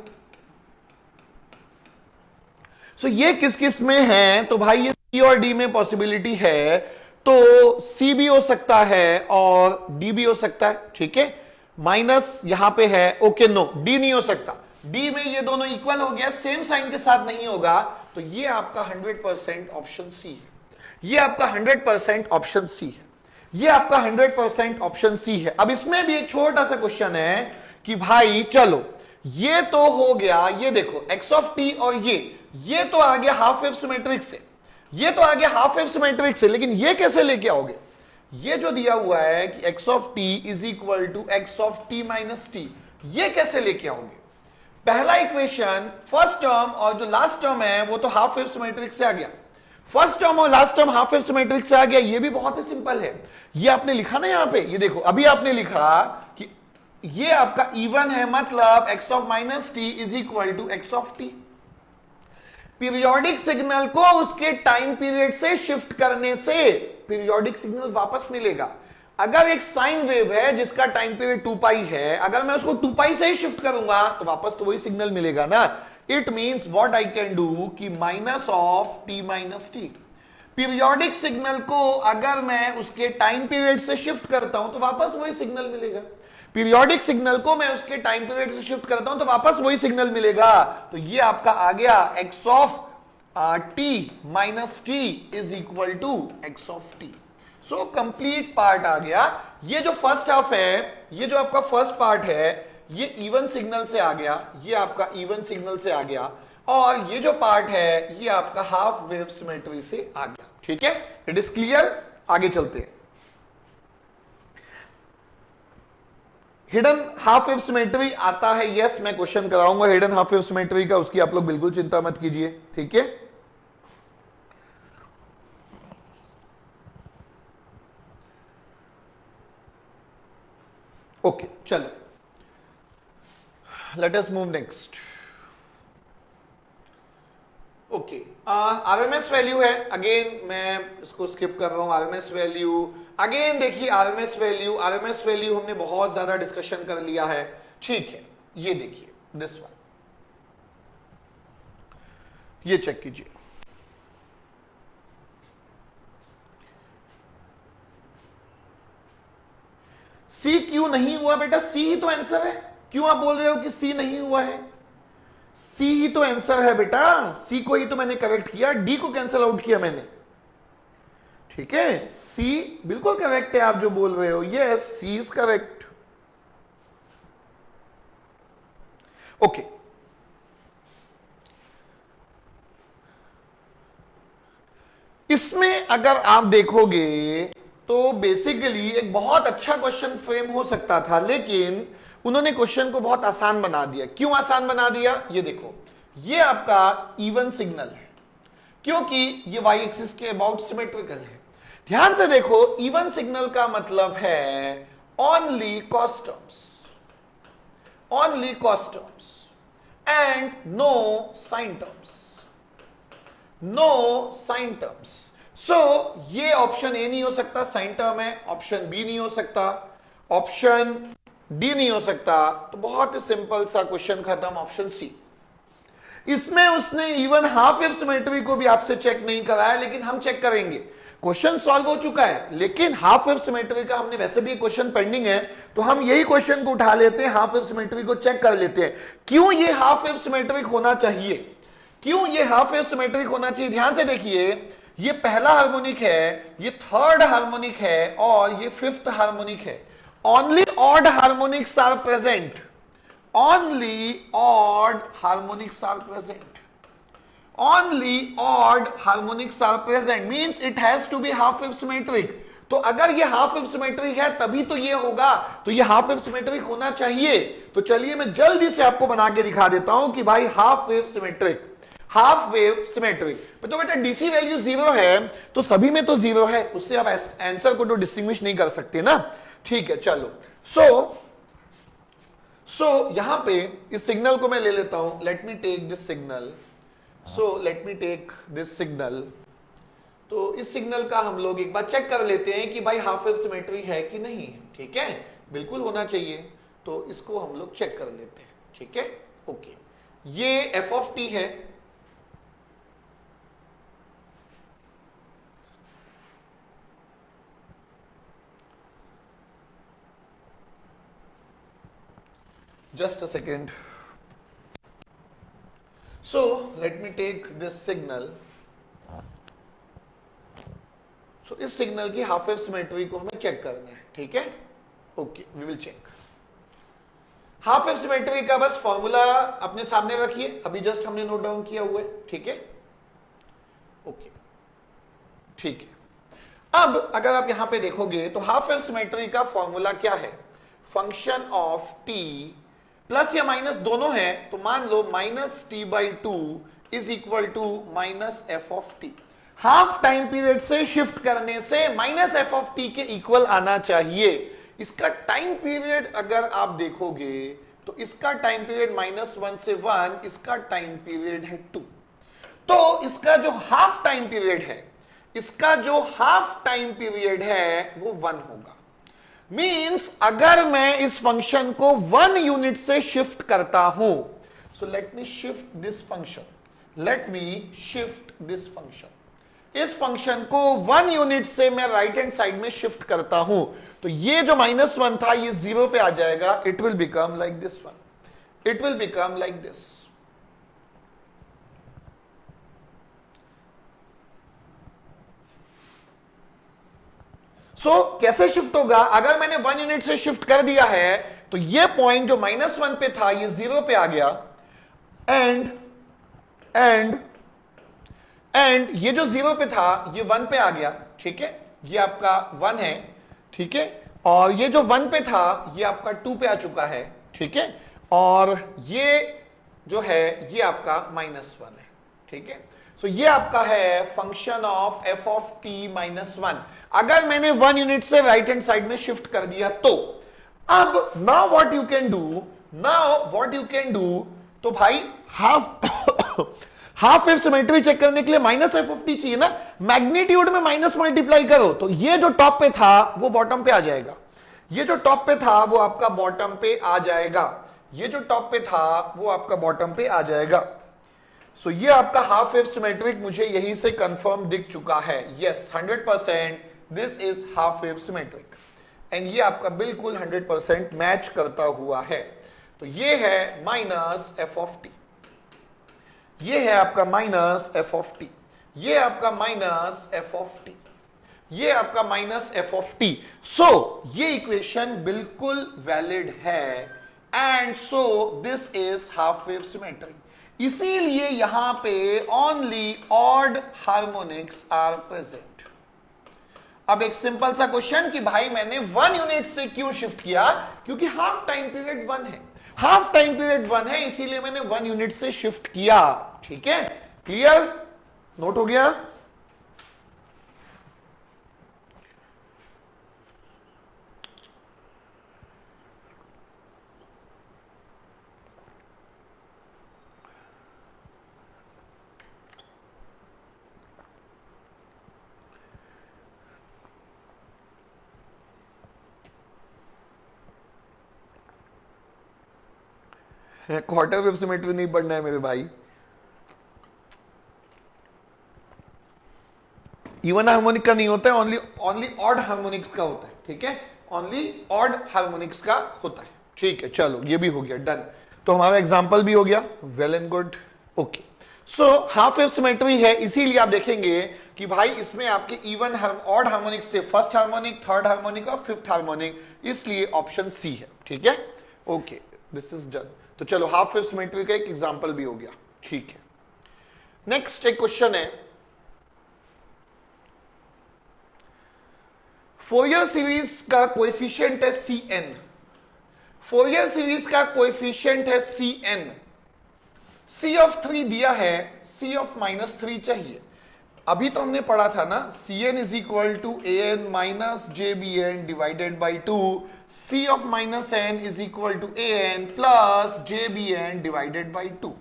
सो ये किस किस में है? तो भाई ये C और D में पॉसिबिलिटी है, तो C भी हो सकता है और D भी हो सकता है, ठीक है। माइनस यहां पे है, ओके नो, D नहीं हो सकता। D में ये दोनों इक्वल हो गया, सेम साइन के साथ नहीं होगा, तो ये आपका 100% ऑप्शन C है। ये आपका 100% ऑप्शन C है। ये आपका 100% ऑप्शन C है। अब इसमें भी एक छोटा सा क्वेश्चन है कि भाई चलो ये तो हो गया, ये देखो x ऑफ टी और ये तो आ गया हाफ वेव सिमेट्रिक से, ये तो आ गया हाफ वेव सिमेट्रिक से, लेकिन ये कैसे लेके आओगे? ये जो दिया हुआ है कि x of T is equal to x of T minus T, ये कैसे लेके आओगे? पहला इक्वेशन फर्स्ट टर्म और जो लास्ट टर्म है वो तो हाफ वेव सिमेट्रिक से आ गया, फर्स्ट टर्म और last term half wave symmetric से आ गया। ये भी बहुत ही सिंपल है, ये आपने लिखा ना यहां पे, ये देखो अभी आपने लिखा कि ये आपका इवन है, मतलब x of minus T is equal to x of T. Periodic signal को उसके टाइम पीरियड से शिफ्ट करने से पीरियोडिक सिग्नल वापस मिलेगा। अगर एक साइन वेव है जिसका टाइम पीरियड 2 पाई है, अगर मैं उसको 2 पाई से ही शिफ्ट करूंगा तो वापस तो वही सिग्नल मिलेगा ना। It means what I can do कि minus of T minus t. Periodic signal को अगर मैं उसके टाइम पीरियड से शिफ्ट करता हूं तो वापस वही सिग्नल मिलेगा। पीरियोडिक सिग्नल को मैं उसके टाइम पीरियड से शिफ्ट करता हूं तो वापस वही सिग्नल मिलेगा। तो ये आपका आ गया x of T minus T is equal to x of T. So complete part आ गया। ये जो फर्स्ट हाफ है, ये जो आपका फर्स्ट पार्ट है, ये इवन सिग्नल से आ गया, ये आपका इवन सिग्नल से आ गया, और ये जो पार्ट है ये आपका हाफ वेव सिमेट्री से आ गया। ठीक है, इट इज क्लियर। आगे चलते हैं। हिडन हाफ वेव सिमेट्री आता है, यस मैं क्वेश्चन कराऊंगा हिडन हाफ वेव सिमेट्री का, उसकी आप लोग बिल्कुल चिंता मत कीजिए। ठीक है, ओके चलो let us move next. Okay, RMS value है, अगेन मैं इसको स्किप कर रहा हूं। आरएमएस वैल्यू अगेन देखिए, आरएमएस वैल्यू हमने बहुत ज्यादा डिस्कशन कर लिया है। ठीक है, ये देखिए दिस वन, ये चेक कीजिए। सी क्यों नहीं हुआ बेटा? सी ही तो आंसर है। क्यों आप बोल रहे हो कि सी नहीं हुआ है? सी ही तो आंसर है बेटा, सी को ही तो मैंने करेक्ट किया, डी को कैंसिल आउट किया मैंने। ठीक है, सी बिल्कुल करेक्ट है आप जो बोल रहे हो, yes C is correct. Okay, इसमें अगर आप देखोगे तो बेसिकली एक बहुत अच्छा क्वेश्चन फ्रेम हो सकता था, लेकिन उन्होंने क्वेश्चन को बहुत आसान बना दिया। क्यों आसान बना दिया? ये देखो, ये आपका इवन सिग्नल है क्योंकि ये वाई एक्सिस के अबाउट सिमेट्रिकल है। ध्यान से देखो, इवन सिग्नल का मतलब है only cos terms, only cos terms and no sine terms, no sine terms. So ये ऑप्शन ए नहीं हो सकता, साइन टर्म है। ऑप्शन बी नहीं हो सकता, ऑप्शन डी नहीं हो सकता। तो बहुत ही सिंपल सा क्वेश्चन खत्म, ऑप्शन सी। इसमें उसने इवन हाफ वेव सिमेट्री को भी आपसे चेक नहीं कराया, लेकिन हम चेक करेंगे। क्वेश्चन सॉल्व हो चुका है, लेकिन हाफ वेव सिमेट्री का हमने वैसे भी क्वेश्चन पेंडिंग है, तो हम यही क्वेश्चन को उठा लेते हैं, हाफ वेव सिमेट्री को चेक कर लेते हैं। क्यों ये हाफ वेव सिमेट्रिक होना चाहिए? क्यों ये हाफ वेव सिमेट्रिक होना चाहिए? ध्यान से देखिए, ये पहला हार्मोनिक है, ये थर्ड हार्मोनिक है, और ये फिफ्थ हार्मोनिक है। Only odd harmonics are present, only odd harmonics are present, only odd harmonics are present, means it has to be half wave symmetric. तो अगर ये हाफ वेव सिमेट्रिक है तभी तो ये होगा, तो ये हाफ वेव सिमेट्रिक होना चाहिए। तो चलिए मैं जल्दी से आपको बना के दिखा देता हूं कि भाई half wave symmetric, half wave symmetric. तो बेटा डीसी वैल्यू 0 है तो सभी में तो 0 है, उससे आप आंसर को तो डिस्टिंग्विश नहीं कर सकते ना। ठीक है चलो, सो यहां पे इस सिग्नल को मैं ले लेता हूं, let me take this signal, let me take this signal. तो इस सिग्नल का हम लोग एक बार चेक कर लेते हैं कि भाई हाफ वेव सिमेट्री है कि नहीं। ठीक है, बिल्कुल होना चाहिए, तो इसको हम लोग चेक कर लेते हैं। ठीक है, ओके, ये एफ ऑफ टी है, just a second. So let me take this signal. So इस सिग्नल की हाफ वेव सिमेट्री को हमें चेक करना है। ठीक है, okay, we will check. Half wave symmetry का बस फॉर्मूला अपने सामने रखिए, अभी जस्ट हमने नोट डाउन किया हुआ है। ठीक है, ओके, ठीक है। अब अगर आप यहां पे देखोगे तो हाफ वेव सिमेट्री का फॉर्मूला क्या है, फंक्शन ऑफ टी प्लस या माइनस दोनों है, तो मान लो minus t by two is equal to minus F of t. Half time period से शिफ्ट करने से माइनस एफ ऑफ टी के इक्वल आना चाहिए। इसका टाइम पीरियड अगर आप देखोगे तो इसका टाइम पीरियड -1 से 1, इसका टाइम पीरियड है 2। तो इसका जो हाफ टाइम पीरियड है, इसका जो हाफ टाइम पीरियड है वो 1 होगा। मींस अगर मैं इस फंक्शन को 1 यूनिट से शिफ्ट करता हूं, so let me shift this function, let me shift this function. इस फंक्शन को 1 यूनिट से मैं राइट हैंड साइड में शिफ्ट करता हूं, तो ये जो -1 था ये 0 पे आ जाएगा। It will become like this one, it will become like this. कैसे शिफ्ट होगा, अगर मैंने 1 यूनिट से शिफ्ट कर दिया है तो ये पॉइंट जो -1 पे था ये 0 पे आ गया, एंड ये जो 0 पे था ये 1 पे आ गया। ठीक है, ये आपका 1 है। ठीक है, और ये जो 1 पे था ये आपका 2 पे आ चुका है। ठीक है, और ये जो है ये आपका -1 है। ठीक है, सो ये आपका है function of F of T -1। अगर मैंने 1 यूनिट से राइट हैंड साइड में शिफ्ट कर दिया तो अब now what you can do, तो भाई हाफ वेव सिमेट्री चेक करने के लिए माइनस एफ ऑफ टी चाहिए ना, मैग्नीट्यूड में माइनस मल्टीप्लाई करो तो ये जो टॉप पे था वो बॉटम पे आ जाएगा, ये जो टॉप पे था वो आपका बॉटम पे आ जाएगा, ये जो टॉप पे था वो आपका बॉटम पे आ जाएगा। सो ये आपका हाफ वेव सिमेट्रिक मुझे यहीं से कंफर्म दिख चुका है। Yes, 100% this is half wave symmetric, and ये आपका बिल्कुल 100% मैच करता हुआ है। तो ये है माइनस एफ ऑफ टी, ये है आपका माइनस एफ ऑफ टी, ये आपका माइनस एफ ऑफ टी, ये आपका minus F of T. So ये इक्वेशन बिल्कुल वैलिड है, and so this is half wave symmetric. इसीलिए यहां पे only odd harmonics are present. अब एक सिंपल सा क्वेश्चन कि भाई मैंने 1 यूनिट से क्यों शिफ्ट किया, क्योंकि हाफ टाइम पीरियड 1 है, हाफ टाइम पीरियड 1 है, इसीलिए मैंने 1 यूनिट से शिफ्ट किया। ठीक है, क्लियर, नोट हो गया। क्वार्टर वेव सिमेट्री नहीं पढ़ना है मेरे भाई, इवन हार्मोनिक का नहीं होता है, ओनली ऑड हार्मोनिक्स का होता है। ठीक है, ओनली ऑड हार्मोनिक्स का होता है। ठीक है, चलो ये भी हो गया, डन। तो हमारा एग्जांपल भी हो गया, well and good. Okay, so half wave symmetry है, इसीलिए आप देखेंगे कि भाई इसमें आपके इवन ऑड हार्मोनिक्स थे, फर्स्ट हार्मोनिक, थर्ड हार्मोनिक और फिफ्थ हार्मोनिक, इसलिए ऑप्शन सी है। ठीक है, ओके, दिस इज डन। तो चलो हाफ वेव सिमेट्री का एक एग्जांपल भी हो गया। ठीक है, नेक्स्ट एक क्वेश्चन है, फोरियर सीरीज का कोएफिशिएंट है Cn, फोरियर सीरीज का कोएफिशिएंट है Cn। सी ऑफ 3 दिया है, सी ऑफ माइनस 3 चाहिए। अभी तो हमने पढ़ा था ना, C N is equal to A N minus J B N divided by 2, C of minus N is equal to A N plus J B N divided by 2।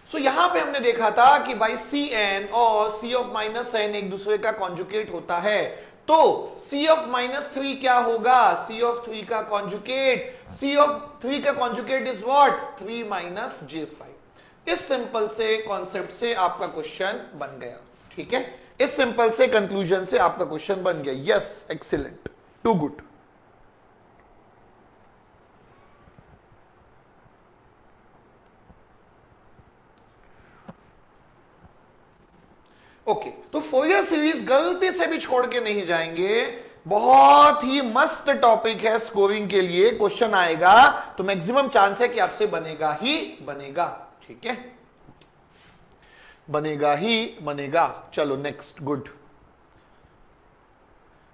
So यहां पे हमने देखा था कि भाई सी एन और सी of minus N एक दूसरे का कॉन्जुकेट होता है, तो सी ऑफ माइनस 3 क्या होगा, सी ऑफ 3 का कॉन्जुकेट, सी ऑफ 3 का कॉन्जुकेट इज व्हाट, 3 माइनस जे 5। इस सिंपल से कॉन्सेप्ट से आपका क्वेश्चन बन गया, ठीक है, इस सिंपल से कंक्लूजन से आपका क्वेश्चन बन गया। Yes, excellent, too good. Okay, तो फोरियर सीरीज गलती से भी छोड़ के नहीं जाएंगे, बहुत ही मस्त टॉपिक है स्कोरिंग के लिए। क्वेश्चन आएगा तो मैक्सिमम चांस है कि आपसे बनेगा ही बनेगा, ठीक है, बनेगा ही बनेगा। चलो नेक्स्ट, गुड।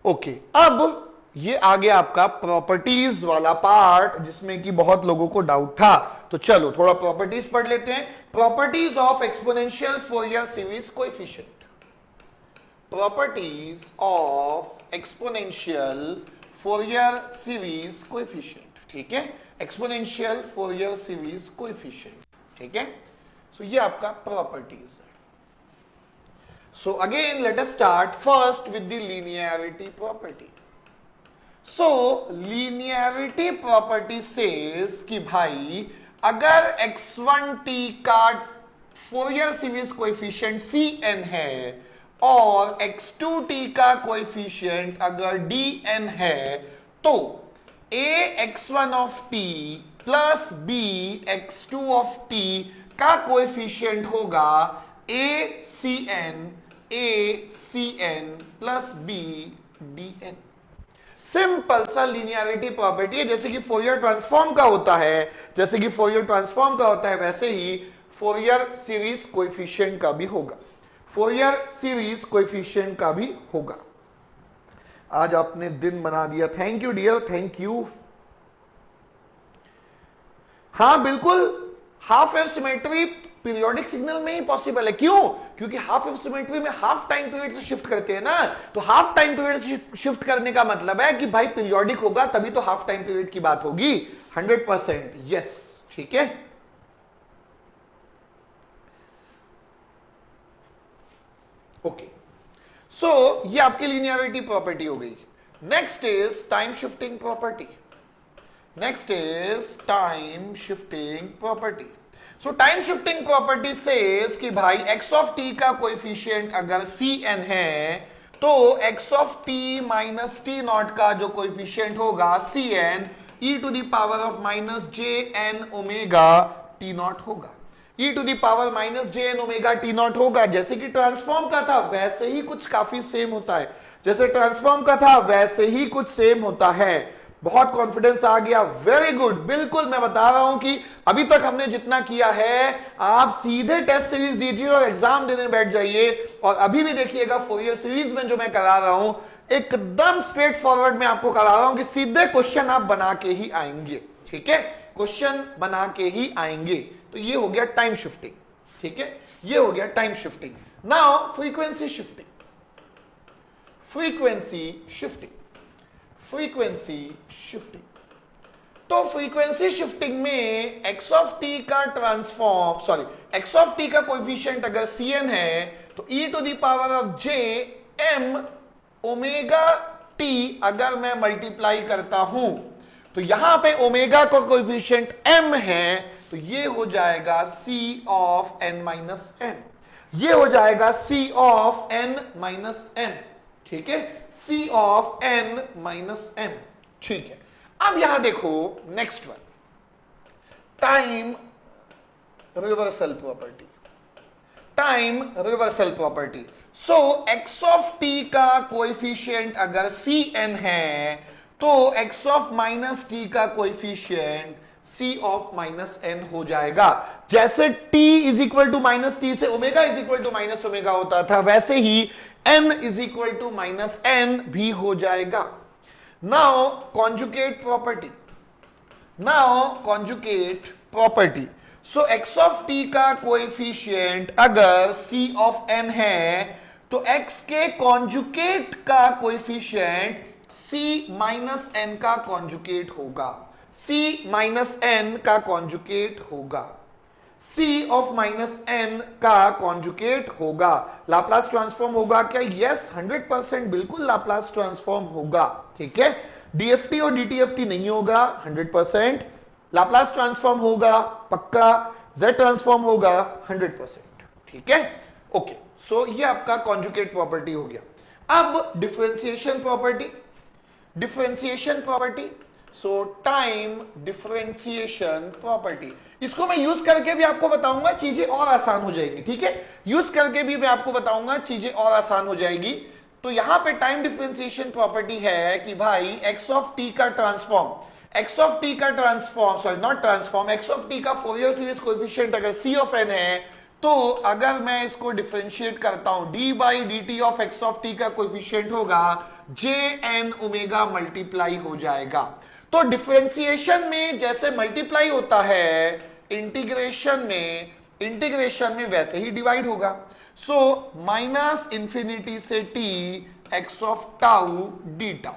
ओके, अब ये आ गया आपका प्रॉपर्टीज वाला पार्ट, जिसमें कि बहुत लोगों को डाउट था। तो चलो थोड़ा प्रॉपर्टीज पढ़ लेते हैं। Properties of exponential Fourier series coefficient, properties of exponential Fourier series coefficient, ठीक है, एक्सपोनेंशियल फोरियर सीरीज कोएफिशिएंट, ठीक है। सो ये आपका प्रॉपर्टीज है। So again let us start first with the linearity property. So linearity property says कि भाई अगर x1t का फोरियर सीरीज कोएफिशिएंट cn है और x2t का कोएफिशिएंट अगर dn है, तो a x1 of t plus b x2 of t का कोएफिशिएंट होगा a cn plus b dn। Simple सा लीनियरिटी प्रॉपर्टी है, जैसे कि फोरियर ट्रांसफॉर्म का होता है, जैसे कि फोरियर ट्रांसफॉर्म का होता है, वैसे ही फोरियर सीरीज कोएफिशिएंट का भी होगा, फोरियर सीरीज कोएफिशिएंट का भी होगा। आज आपने दिन बना दिया, thank you dear, thank you. हाँ बिल्कुल, half wave symmetry periodic signal में ही पॉसिबल है। क्यों? क्योंकि हाफ वेव सिमेट्री में हाफ टाइम पीरियड से शिफ्ट करते हैं ना, तो हाफ टाइम पीरियड से शिफ्ट करने का मतलब है कि भाई पीरियोडिक होगा तभी तो हाफ टाइम पीरियड की बात होगी। 100% यस, ठीक है। ओके, सो ये आपकी लीनियरिटी प्रॉपर्टी हो गई। Next is time shifting property, next is time shifting property. So time shifting property says कि भाई x ऑफ t का कोएफिशिएंट अगर cn है, तो x of t minus t naught का जो कोएफिशिएंट होगा cn e to the power of minus jn omega t naught होगा, e to the power minus jn omega t naught होगा। जैसे कि ट्रांसफॉर्म का था वैसे ही कुछ काफी सेम होता है, जैसे ट्रांसफॉर्म का था वैसे ही कुछ सेम होता है। बहुत कॉन्फिडेंस आ गया, वेरी गुड। बिल्कुल मैं बता रहा हूं कि अभी तक हमने जितना किया है, आप सीधे टेस्ट सीरीज दीजिए और एग्जाम देने बैठ जाइए। और अभी भी देखिएगा फोरियर सीरीज में जो मैं करा रहा हूं, एकदम स्ट्रेट फॉरवर्ड में आपको करा रहा हूं कि सीधे क्वेश्चन आप बना के ही आएंगे, ठीक है, क्वेश्चन बना के ही आएंगे। तो ये हो गया टाइम शिफ्टिंग, ठीक है, ये हो गया time shifting. Now frequency shifting, frequency shifting, frequency shifting. तो फ्रीक्वेंसी शिफ्टिंग में x ऑफ t का transform, sorry x of t का कोएफिशिएंट अगर cn है, तो e to the power of j m omega t अगर मैं मल्टीप्लाई करता हूं, तो यहां पे ओमेगा का कोएफिशिएंट m है, तो ये हो जाएगा c of n minus n, ये हो जाएगा c of n minus n, ठीक है, c of n minus n, ठीक है। अब यहां देखो next one, time reversal property, time reversal property. So x of t का कोएफिशिएंट अगर cn है, तो x ऑफ माइनस t का coefficient c of minus n हो जाएगा। जैसे t is equal to minus T से omega is equal to minus omega होता था, वैसे ही n is equal to minus n भी हो जाएगा। Now conjugate property, now conjugate property. So x of t का कोएफिशिएंट अगर c ऑफ n है तो x के कॉन्जुकेट का कोएफिशिएंट c माइनस n का कॉन्जुकेट होगा, c माइनस n का कॉन्जुकेट होगा, c ऑफ माइनस n का कॉन्जुकेट होगा। लाप्लास ट्रांसफॉर्म होगा क्या? यस, 100% बिल्कुल लाप्लास ट्रांसफॉर्म होगा। ठीक है, डीएफटी और डीटीएफटी नहीं होगा, 100% लाप्लास ट्रांसफॉर्म होगा पक्का, z ट्रांसफॉर्म होगा 100%। ठीक है, ओके, सो ये आपका कॉन्जुगेट प्रॉपर्टी हो गया। अब differentiation property, differentiation property, so time differentiation property, इसको मैं यूज करके भी आपको बताऊंगा, चीजें और आसान हो जाएगी। ठीक है, यूज करके भी मैं आपको बताऊंगा, चीजें और आसान हो जाएगी। तो यहां पे टाइम डिफरेंशिएशन प्रॉपर्टी है कि भाई x ऑफ t का ट्रांसफॉर्म, x ऑफ t का transform, sorry not transform, x of t का फोरियर सीरीज कोएफिशिएंट अगर c ऑफ n है, तो अगर मैं इसको डिफरेंशिएट करता हूं, d by D T of x of t का कोएफिशिएंट होगा j n ओमेगा मल्टीप्लाई हो जाएगा। तो डिफरेंशिएशन में जैसे मल्टीप्लाई होता है, इंटीग्रेशन में वैसे ही डिवाइड होगा। सो माइनस इंफिनिटी से t x of tau D tau,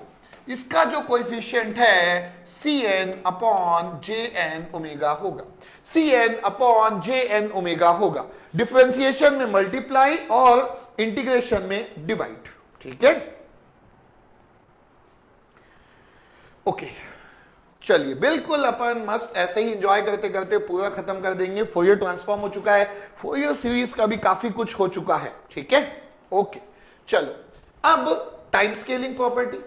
इसका जो कोएफिशिएंट है cn अपॉन jn ओमेगा होगा, cn अपॉन jn ओमेगा होगा। डिफरेंशिएशन में मल्टीप्लाई और इंटीग्रेशन में डिवाइड। ठीक है, ओके, चलिए बिल्कुल अपन मस्त ऐसे ही एंजॉय करते करते पूरा खत्म कर देंगे। फोरियर ट्रांसफॉर्म हो चुका है, फोरियर सीरीज का भी काफी कुछ हो चुका है। ठीक है, ओके, चलो अब टाइम स्केलिंग प्रॉपर्टी,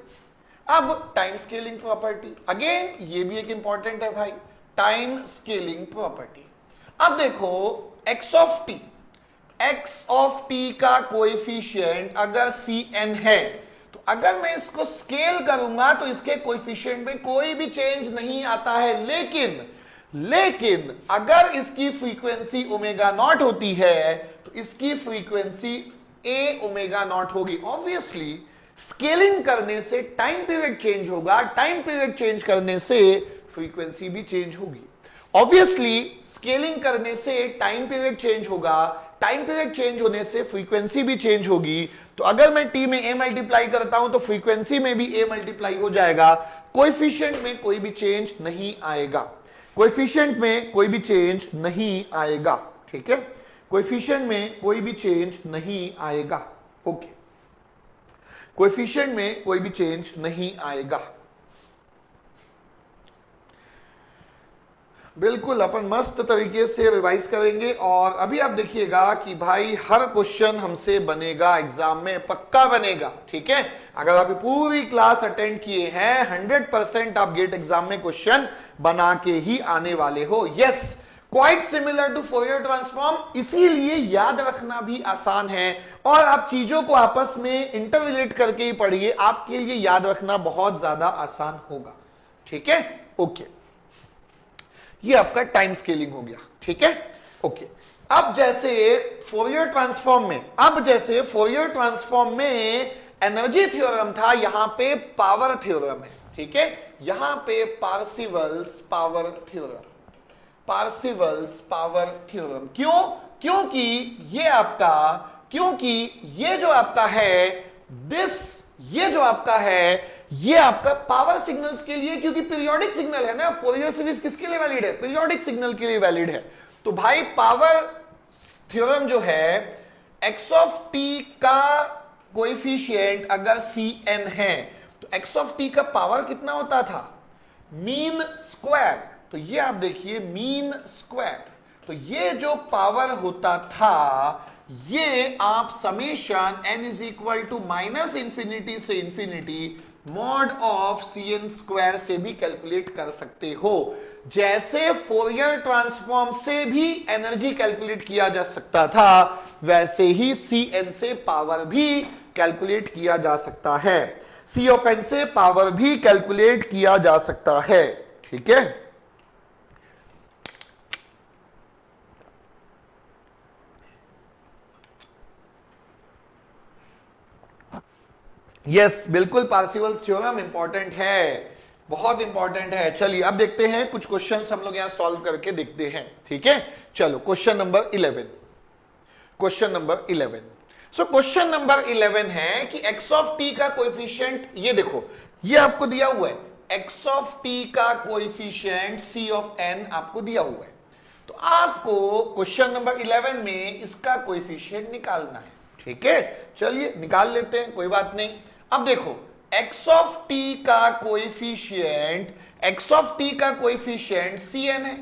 अब टाइम स्केलिंग प्रॉपर्टी अगेन ये भी एक इंपॉर्टेंट है भाई, टाइम स्केलिंग प्रॉपर्टी। अब देखो x ऑफ t का कोएफिशिएंट अगर cn है, तो अगर मैं इसको स्केल करूंगा तो इसके कोएफिशिएंट में कोई भी चेंज नहीं आता है, लेकिन अगर इसकी फ्रीक्वेंसी ओमेगा नॉट होती है तो इसकी फ्रीक्वेंसी a ओमेगा नॉट होगी। ऑब्वियसली स्केलिंग करने से टाइम पीरियड चेंज होगा, टाइम पीरियड चेंज करने से फ्रीक्वेंसी भी चेंज होगी। ऑब्वियसली स्केलिंग करने से टाइम पीरियड चेंज होगा, टाइम पीरियड चेंज होने से फ्रीक्वेंसी भी चेंज होगी। तो अगर मैं t में a मल्टीप्लाई करता हूं तो फ्रीक्वेंसी में भी a मल्टीप्लाई हो जाएगा, कोएफिशिएंट में कोई भी चेंज नहीं आएगा, कोएफिशिएंट में कोई भी चेंज नहीं आएगा। ठीक है, कोएफिशिएंट में कोई भी चेंज नहीं आएगा। ओके, कोएफिशिएंट में कोई भी चेंज नहीं आएगा। बिल्कुल अपन मस्त तरीके से रिवाइज करेंगे। और अभी आप देखिएगा कि भाई हर क्वेश्चन हमसे बनेगा, एग्जाम में पक्का बनेगा। ठीक है, अगर आप पूरी क्लास अटेंड किए हैं 100% आप गेट एग्जाम में क्वेश्चन बना के ही आने वाले हो। Yes, quite similar to Fourier transform, इसीलिए याद रखना भी आसान है और आप चीजों को आपस में इंटररिलेट करके ही पढ़िए, आपके लिए याद रखना बहुत ज्यादा आसान होगा। ठीक है, ओके, ये आपका टाइम स्केलिंग हो गया। ठीक है, ओके, अब जैसे फोरियर ट्रांसफॉर्म में एनर्जी थ्योरम था, यहां पे पावर थ्योरम है। ठीक है, यहां पे पार्सिवल्स पावर थ्योरम। क्यों? क्योंकि ये जो आपका है ये आपका पावर सिग्नल्स के लिए, क्योंकि पीरियोडिक सिग्नल है ना, फोरियर सीरीज किसके लिए वैलिड है? पीरियोडिक सिग्नल के लिए वैलिड है। तो भाई पावर थ्योरम जो है, x ऑफ t का कोएफिशिएंट अगर cn है तो x ऑफ t का पावर कितना होता था? Mean square. तो ये आप देखिए मीन स्क्वायर, तो ये जो पावर होता था ये आप summation n is equal to minus infinity से infinity mod of cn square से भी कैलकुलेट कर सकते हो। जैसे फोरियर ट्रांसफॉर्म से भी एनर्जी कैलकुलेट किया जा सकता था, वैसे ही cn से पावर भी कैलकुलेट किया जा सकता है, c ऑफ n से पावर भी कैलकुलेट किया जा सकता है। ठीक है, यस बिल्कुल, पार्सिवल्स थ्योरम इंपॉर्टेंट है। बहुत इंपॉर्टेंट है। चलिए अब देखते हैं कुछ क्वेश्चंस हम लोग यहां सॉल्व करके देखते हैं, ठीक है। चलो question number 11, question number 11। So question number 11 है कि x ऑफ t का कोएफिशिएंट, ये देखो ये आपको दिया हुआ है, x ऑफ t का कोएफिशिएंट c ऑफ n आपको दिया हुआ है। तो आपको क्वेश्चन नंबर 11 में इसका कोएफिशिएंट निकालना है, ठीक है। चलिए निकाल लेते हैं, कोई बात नहीं। अब देखो x ऑफ t का कोएफिशिएंट, x ऑफ t का कोएफिशिएंट cn है,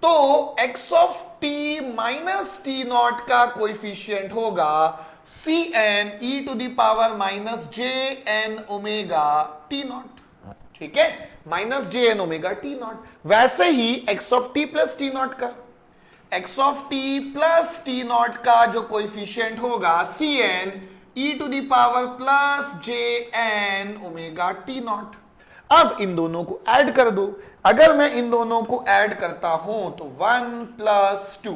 तो x of t minus T naught का कोएफिशिएंट होगा cn e to the power minus J N omega T naught, ठीक है, minus J N omega T naught. वैसे ही x of t plus T naught का, x of t plus T naught का जो coefficient होगा cn e to the power plus J N omega T naught. अब इन दोनों को ऐड कर दो। अगर मैं इन दोनों को ऐड करता हूं तो 1 plus 2,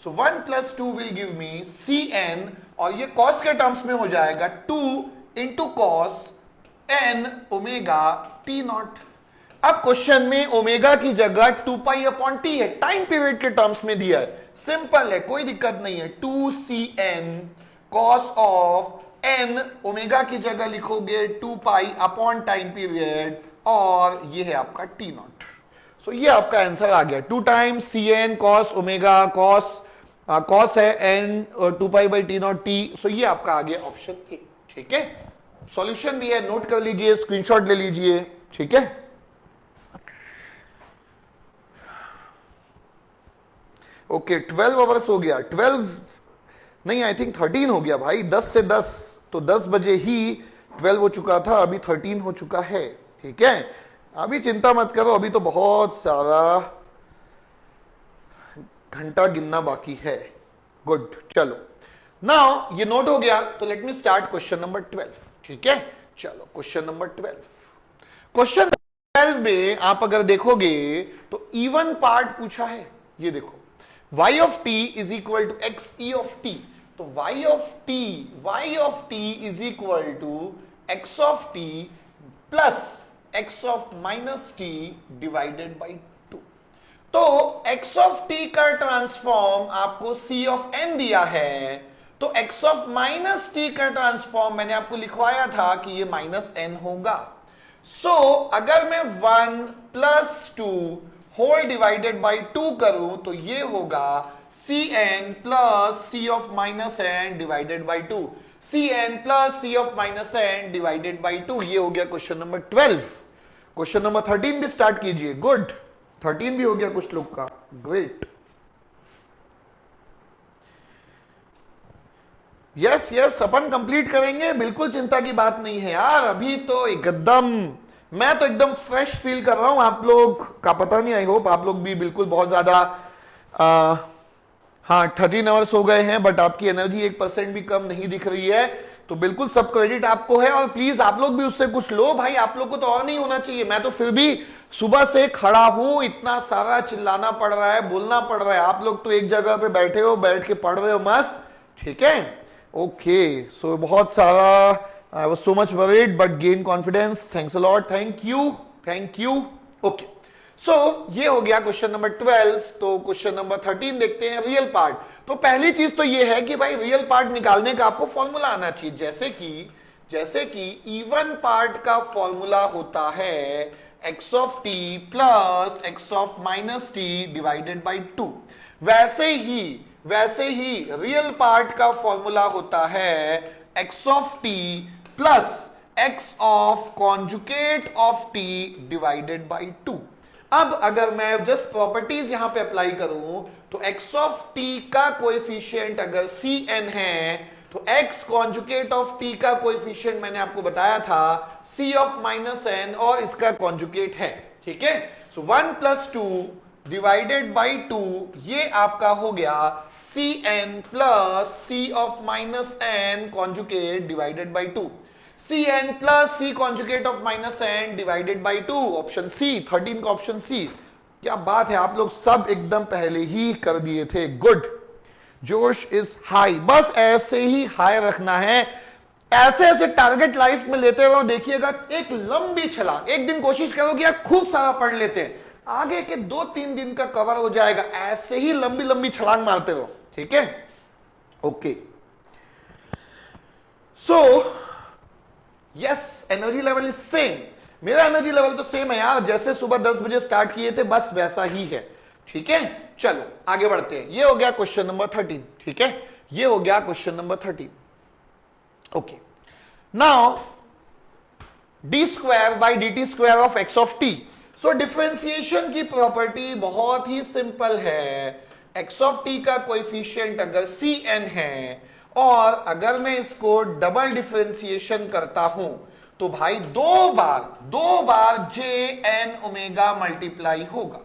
so 1 plus 2 will give me cn, और ये कॉस के टर्म्स में हो जाएगा 2 into cos n omega T naught. अब क्वेश्चन में ओमेगा की जगह 2 पाई अपॉन टी है, टाइम पीरियड के टर्म्स में दिया है, सिंपल है, कोई दिक्कत नहीं है। 2 cn cos of n, omega की जगह लिखोगे 2 पाई अपॉन टाइम पीरियड, और ये है आपका टी नॉट। सो ये आपका आंसर आ गया, 2 times c n cos omega, cos है n 2 pi by t nought t. So ये आपका आ गया ऑप्शन ए, ठीक है। सॉल्यूशन भी है, नोट कर लीजिए, स्क्रीनशॉट ले लीजिए, ठीक है। ओके 12 आवर्स हो गया, 12 नहीं आई थिंक 13 हो गया भाई, 10 से 10, तो 10 बजे ही 12 हो चुका था, अभी 13 हो चुका है, ठीक है। अभी चिंता मत करो, अभी तो बहुत सारा घंटा गिनना बाकी है। गुड, चलो नाउ ये नोट हो गया, तो let me start question number 12, ठीक है। चलो क्वेश्चन नंबर 12, क्वेश्चन 12 में आप अगर देखोगे तो इवन पार्ट पूछा है, ये देखो y of t is equal to X E of t, तो y of t is equal to x of t plus x of minus t divided by 2। तो x ऑफ t का transform आपको c of n दिया है, तो x of minus t का transform मैंने आपको लिखवाया था कि ये माइनस n होगा। सो अगर मैं 1 प्लस 2 होल डिवाइडेड बाई 2 करूं तो ये होगा cn plus c of minus n divided by 2, cn plus c of minus n divided by 2। ये हो गया क्वेश्चन नंबर 12। क्वेश्चन नंबर 13 भी स्टार्ट कीजिए। गुड, 13 भी हो गया कुछ लोग का, ग्रेट। यस यस, अपन कंप्लीट करेंगे, बिल्कुल चिंता की बात नहीं है यार। अभी तो एकदम मैं तो एकदम फ्रेश फील कर रहा हूं, आप लोग का पता नहीं, आई होप आप लोग भी बिल्कुल बहुत ज्यादा हाँ 13 आवर्स हो गए हैं, बट आपकी एनर्जी 1% भी कम नहीं दिख रही है, तो बिल्कुल सब क्रेडिट आपको है। और प्लीज आप लोग भी उससे कुछ लो भाई, आप लोग को तो और नहीं होना चाहिए। मैं तो फिर भी सुबह से खड़ा हूं, इतना सारा चिल्लाना पड़ रहा है, बोलना पड़ रहा है, आप लोग तो एक जगह पे बैठे हो, बैठ के पढ़ रहे हो मस्त, ठीक है। ओके, सो बहुत सारा I was so much worried but gain confidence. Thanks a lot. Thank you. Thank you. Okay. So ये हो गया क्वेश्चन नंबर 12। तो क्वेश्चन नंबर 13 देखते हैं, रियल पार्ट। तो पहली चीज तो ये है कि भाई रियल पार्ट निकालने का आपको फॉर्मूला आना चाहिए, जैसे कि इवन पार्ट का फॉर्मूला होता है x of t plus x of minus t divided by 2। वैसे ही रियल पार्ट का फॉर्मूला होता है x of t plus x of conjugate of t divided by 2। अब अगर मैं जस्ट प्रॉपर्टीज यहां पे अप्लाई करूं तो x ऑफ t का कोएफिशिएंट अगर cn है तो x कॉन्जुगेट ऑफ t का कोएफिशिएंट मैंने आपको बताया था c ऑफ माइनस n, और इसका कॉन्जुगेट है, ठीक है। सो 1 प्लस 2 डिवाइडेड बाई 2, ये आपका हो गया cn plus c of minus n conjugate divided by 2, cn plus c conjugate of minus n divided by 2, option C, 13 का ऑप्शन सी। क्या बात है, आप लोग सब एकदम पहले ही कर दिए थे। गुड, जोश इज हाई, बस ऐसे ही हाई रखना है। ऐसे ऐसे टारगेट लाइफ में लेते हुए देखिएगा, एक लंबी छलांग, एक दिन कोशिश करोगे यार खूब सारा पढ़ लेते हैं, आगे के 2-3 दिन का कवर हो जाएगा, ऐसे ही लंबी लंबी छलांग मारते हो, ठीक है। Okay, so yes, energy level is same, मेरा एनर्जी लेवल तो सेम है यार, जैसे सुबह 10 बजे स्टार्ट किए थे बस वैसा ही है, ठीक है। चलो आगे बढ़ते हैं, ये हो गया क्वेश्चन नंबर 13, ठीक है, ये हो गया question number 13। Okay, now D square by D T square of x of T. So differentiation की प्रॉपर्टी बहुत ही सिंपल है, एक्स ऑफ टी का कोएफिशिएंट अगर सी एन है और अगर मैं इसको डबल डिफरेंशिएशन करता हूं तो भाई दो बार जे एन ओमेगा मल्टीप्लाई होगा,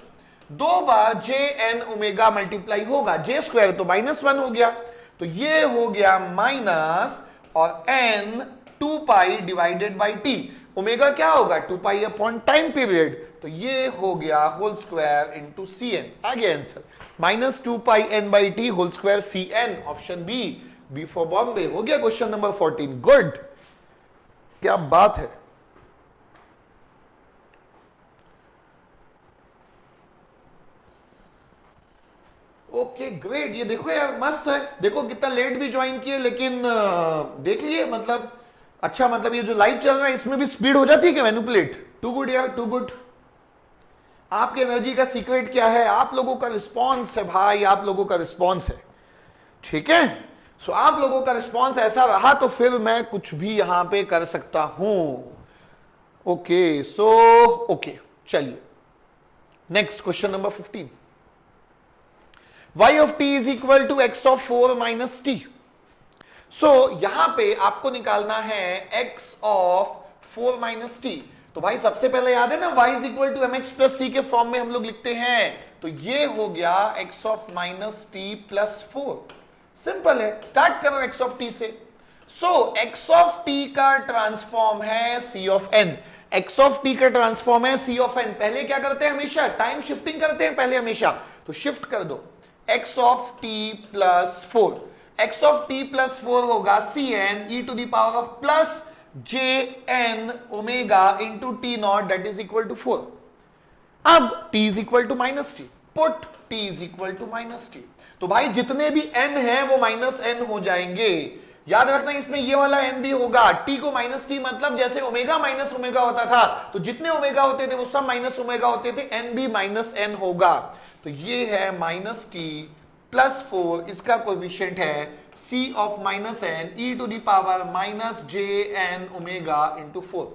2 बार जे एन ओमेगा मल्टीप्लाई होगा, जे स्क्वायर तो -1 हो गया, तो ये हो गया माइनस और N 2 pi divided by T, omega क्या होगा 2 पाई अपॉन टाइम पीरियड, तो ये हो गया whole square into c n, आ गया answer -2 pi n by t whole square c n, option B for Bombay, हो गया क्वेश्चन नंबर 14। गुड, क्या बात है। ओके ग्रेट, ये देखो यार मस्त है, देखो कितना लेट भी ज्वाइन किए लेकिन देख लिए, मतलब अच्छा, मतलब ये जो लाइव चल रहा है इसमें भी स्पीड हो जाती है क्या मैनिपुलेट? टू गुड यार, टू गुड। आपकी एनर्जी का सीक्रेट क्या है? आप लोगों का रिस्पॉन्स है भाई, आप लोगों का रिस्पॉन्स है, ठीक है। सो आप लोगों का रिस्पॉन्स ऐसा रहा तो फिर मैं कुछ भी यहां पे कर सकता हूं। ओके, सो ओके, चलिए next question number 15। y of t is equal to x of 4 minus t. सो यहां पे आपको निकालना है x of 4 minus t। तो भाई सबसे पहले याद है ना, y is equal to mx plus c के फॉर्म में हम लोग लिखते हैं, तो ये हो गया x of minus t plus 4। Simple है, स्टार्ट करो x of t से। सो x of t का ट्रांसफॉर्म है c of n, x of t का ट्रांसफॉर्म है c of n। पहले क्या करते हैं, हमेशा टाइम शिफ्टिंग करते हैं पहले हमेशा, तो शिफ्ट कर दो x of t plus 4, x of t plus 4 होगा cn e to the power of plus jn omega into t naught that is equal to 4। अब t is equal to minus t, put t is equal to minus t, तो भाई जितने भी n है वो minus n हो जाएंगे। याद रखना इसमें ये वाला n भी होगा, t को माइनस t मतलब जैसे ओमेगा माइनस ओमेगा होता था, तो जितने ओमेगा होते थे वो सब माइनस ओमेगा होते थे, n भी माइनस n होगा, तो ये है माइनस टी प्लस 4, इसका कोएफिशिएंट है c of minus N E to the power minus J N omega into 4,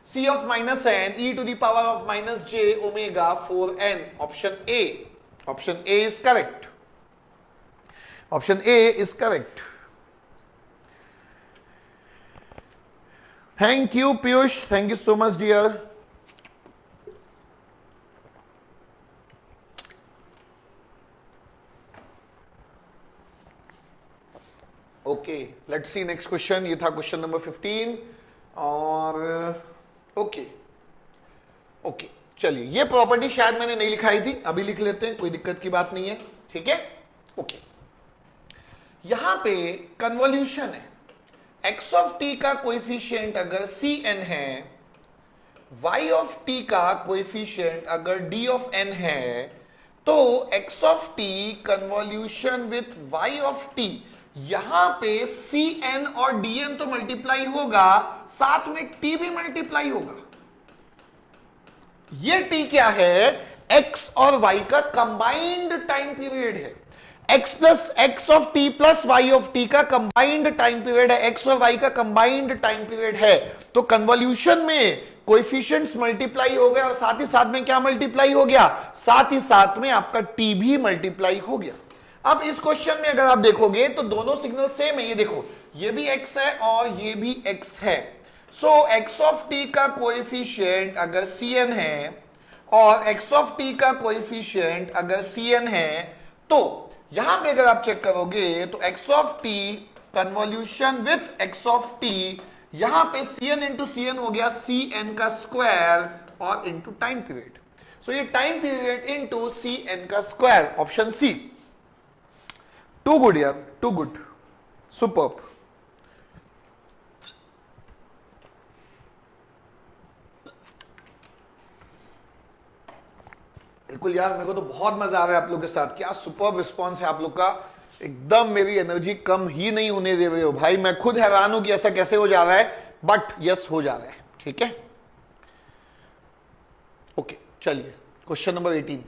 c of minus N E to the power of minus J omega 4n, option A is correct, option A is correct. Thank you Piyush, thank you so much dear. Okay, let's see next question, ये था question number 15 और okay चलिए, ये property शायद मैंने नहीं लिखाई थी, अभी लिख लेते हैं, कोई दिक्कत की बात नहीं है, ठीक है। ओके, यहां पे कन्वोल्यूशन है, x ऑफ t का कोएफिशिएंट अगर cn है, y ऑफ t का कोएफिशिएंट अगर d ऑफ n है, तो x of t convolution with y of t, यहां पे cn और dn तो मल्टीप्लाई होगा, साथ में t भी मल्टीप्लाई होगा। ये t क्या है, x और y का कंबाइंड टाइम पीरियड है, x of t plus y of t का कंबाइंड टाइम पीरियड है, x और y का कंबाइंड टाइम पीरियड है, तो कन्वोल्यूशन में कोएफिशिएंट्स मल्टीप्लाई हो गए और साथ ही साथ में क्या मल्टीप्लाई हो गया, साथ ही साथ में आपका t भी मल्टीप्लाई हो गया। अब इस क्वेश्चन में अगर आप देखोगे तो दोनों सिग्नल सेम है, ये देखो ये भी x है और ये भी x है। सो x ऑफ t का कोएफिशिएंट अगर cn है और x ऑफ t का कोएफिशिएंट अगर cn है, तो यहां पे अगर आप चेक करोगे तो x of t convolution with x of t, यहां पे cn इंटू cn हो गया cn का स्क्वायर और इंटू टाइम पीरियड, सो ये टाइम पीरियड इंटू cn का square, option C. Too good यार, टू गुड, सुपर्ब। बिल्कुल यार, मेरे को तो बहुत मजा आ रहा है आप लोग के साथ। क्या सुपर्ब रिस्पॉन्स है आप लोग का, एकदम मेरी एनर्जी कम ही नहीं होने दे रहे हो भाई। मैं खुद हैरान हूं कि ऐसा कैसे हो जा रहा है, बट यस हो जा रहा है। ठीक है, ओके चलिए question number 18।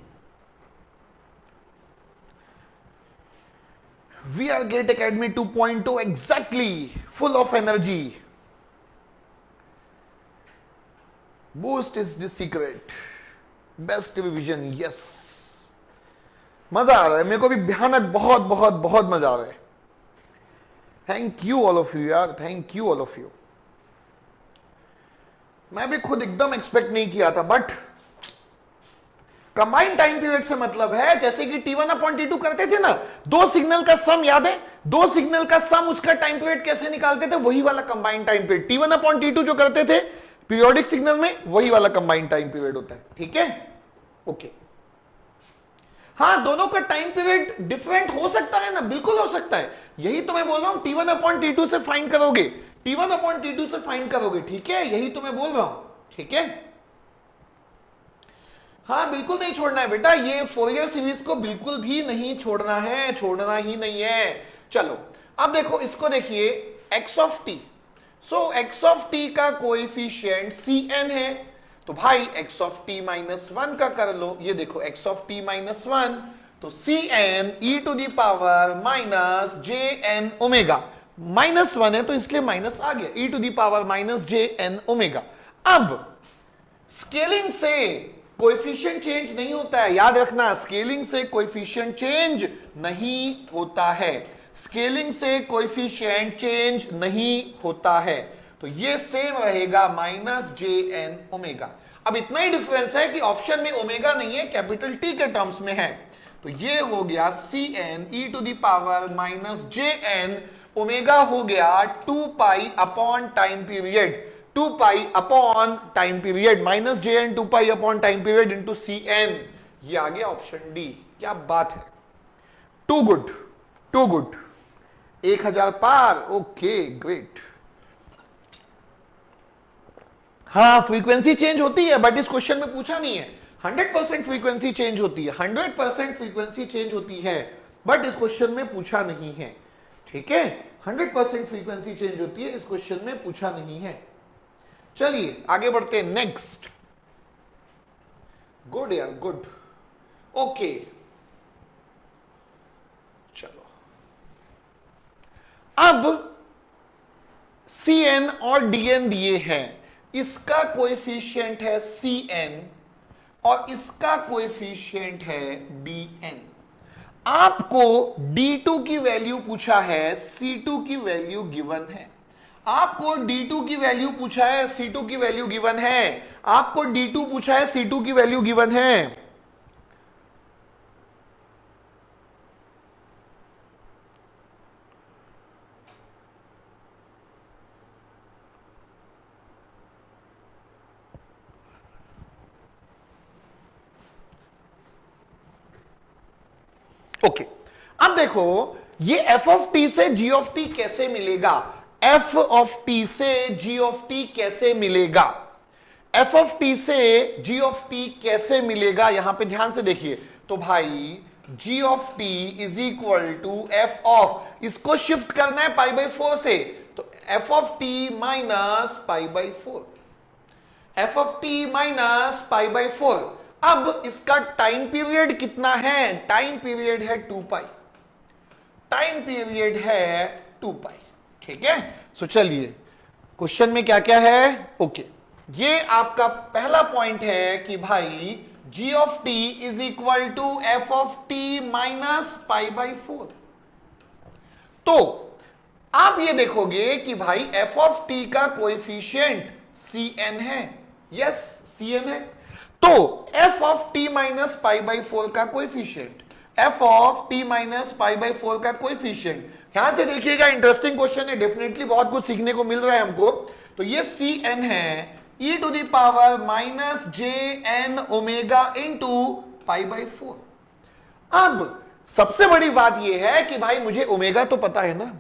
We are GATE Academy 2.2 exactly full of energy. Boost is the secret, best revision. Yes, मजा आ रहा है मेरे को भी, भयानक बहुत बहुत बहुत मजा आ रहा है। Thank you all of you यार, thank you all of you. मैं भी खुद एकदम एक्सपेक्ट नहीं किया था, बट कंबाइंड टाइम पीरियड से मतलब है, जैसे कि T1 अपॉन T2 करते थे ना, दो सिग्नल का सम याद है, दो सिग्नल का सम, उसका टाइम पीरियड कैसे निकालते थे, वही वाला combined time period. T1 upon T2 जो करते थे पीरियोडिक सिग्नल में, वही वाला कंबाइंड टाइम पीरियड होता है। ठीक है, ओके। हाँ, दोनों का टाइम पीरियड डिफरेंट हो सकता है ना, बिल्कुल हो सकता है। यही तो मैं बोल रहा हूं, T1 अपॉन T2 से फाइंड करोगे, T1 अपॉन T2 से फाइंड करोगे। ठीक है, यही तो मैं बोल रहा हूं। ठीक है, हाँ बिल्कुल नहीं छोड़ना है बेटा, ये फोरियर सीरीज को बिल्कुल भी नहीं छोड़ना है, छोड़ना ही नहीं है। चलो अब देखो, इसको देखिए, x of T. So x of T का कोएफिशिएंट Cn है, तो भाई x ऑफ टी माइनस 1 का कर लो। ये देखो x ऑफ टी माइनस 1, तो Cn e to the power minus jn omega. Minus 1 है तो इसलिए माइनस आ गया, e to the power minus jn omega. अब स्केलिंग से कोएफिशिएंट चेंज नहीं होता है, याद रखना, स्केलिंग से कोएफिशिएंट चेंज नहीं होता है, स्केलिंग से कोएफिशिएंट चेंज नहीं होता है, तो ये सेम रहेगा माइनस jn ओमेगा। अब इतना ही डिफरेंस है कि ऑप्शन में ओमेगा नहीं है, कैपिटल टी के टर्म्स में है, तो ये हो गया Cn e to the power minus jn omega हो गया 2 pi upon time period, 2 pi upon time period, minus jn 2 pi upon time period into Cn। ये आ गया ऑप्शन डी। क्या बात है, टू गुड, टू गुड। 1000 पार, ओके ग्रेट। हाँ, फ्रीक्वेंसी चेंज होती है, बट इस क्वेश्चन में पूछा नहीं है। 100% फ्रीक्वेंसी चेंज होती है, 100% फ्रीक्वेंसी चेंज होती है, बट इस क्वेश्चन में पूछा नहीं है। ठीक है, 100% फ्रीक्वेंसी चेंज होती है, इस क्वेश्चन में पूछा नहीं है। चलिए आगे बढ़ते हैं, नेक्स्ट। गुड यार, गुड, ओके। चलो अब Cn और Dn दिए हैं, इसका कोएफिशिएंट है Cn और इसका कोएफिशिएंट है Dn। आपको D2 की वैल्यू पूछा है, C2 की वैल्यू गिवन है। आपको D2 की वैल्यू पूछा है, C2 की वैल्यू गिवन है। आपको D2 पूछा है, C2 की वैल्यू गिवन है। ओके, अब देखो ये f ऑफ टी से g ऑफ टी कैसे मिलेगा, f ऑफ टी से g ऑफ टी कैसे मिलेगा, f ऑफ टी से g ऑफ टी कैसे मिलेगा, यहां पे ध्यान से देखिए। तो भाई g of T is equal to f of, इसको शिफ्ट करना है पाई बाई 4 से, तो f of T minus pi by 4, f of T minus pi by 4। अब इसका टाइम पीरियड कितना है, टाइम पीरियड है 2 पाई, टाइम पीरियड है 2 पाई। ठीक है, सो चलिए क्वेश्चन में क्या क्या है। ओके, ये आपका पहला पॉइंट है कि भाई g of T is equal to f of T minus pi by 4। तो आप ये देखोगे कि भाई f ऑफ टी का कोएफिशिएंट Cn है, यस Cn है, तो f of T minus pi by 4 का coefficient, f of T minus pi by 4 का कोएफिशिएंट। ध्यान से देखिएगा, इंटरेस्टिंग क्वेश्चन है, डेफिनेटली बहुत कुछ सीखने को मिल रहा है हमको। तो ये Cn है e to the power minus jn omega into pi by 4। अब सबसे बड़ी बात यह है कि भाई मुझे ओमेगा तो पता है ना,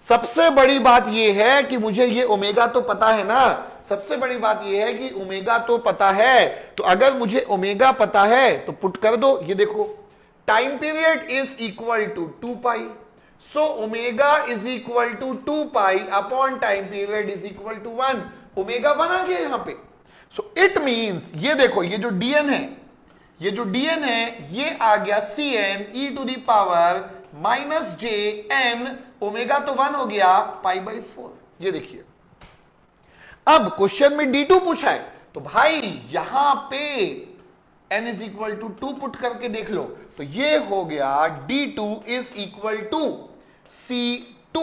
सबसे बड़ी बात यह है कि मुझे ये ओमेगा तो पता है ना, सबसे बड़ी बात यह है कि ओमेगा तो पता है, तो अगर मुझे ओमेगा पता है तो पुट कर दो। ये देखो time period is equal to 2 pi, so omega is equal to 2 pi upon time period is equal to 1। Omega 1 आ गया यहां पे। सो इट मींस ये देखो ये जो dn है, ये जो dn है ये आ गया cn e to the power minus J N, omega तो 1 हो गया पाई बाई 4। ये देखिए अब क्वेश्चन में d2 पूछा है, तो भाई यहां पे n is equal to 2 put करके देख लो, तो ये हो गया d2 is equal to c2,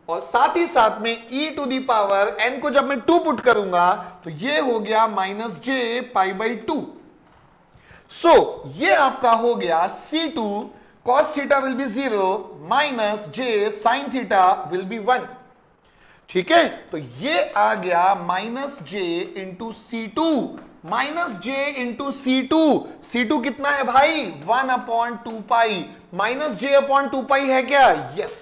और साथ ही साथ में e to the power n को जब मैं 2 पुट करूंगा तो ये हो गया minus J pi by 2। So ये आपका हो गया c2 cos theta will be 0 minus J sine theta will be 1। ठीक है, तो ये आ गया minus J into C two, minus J into C two कितना है भाई 1 upon 2 pi, minus J upon 2 pi है क्या, yes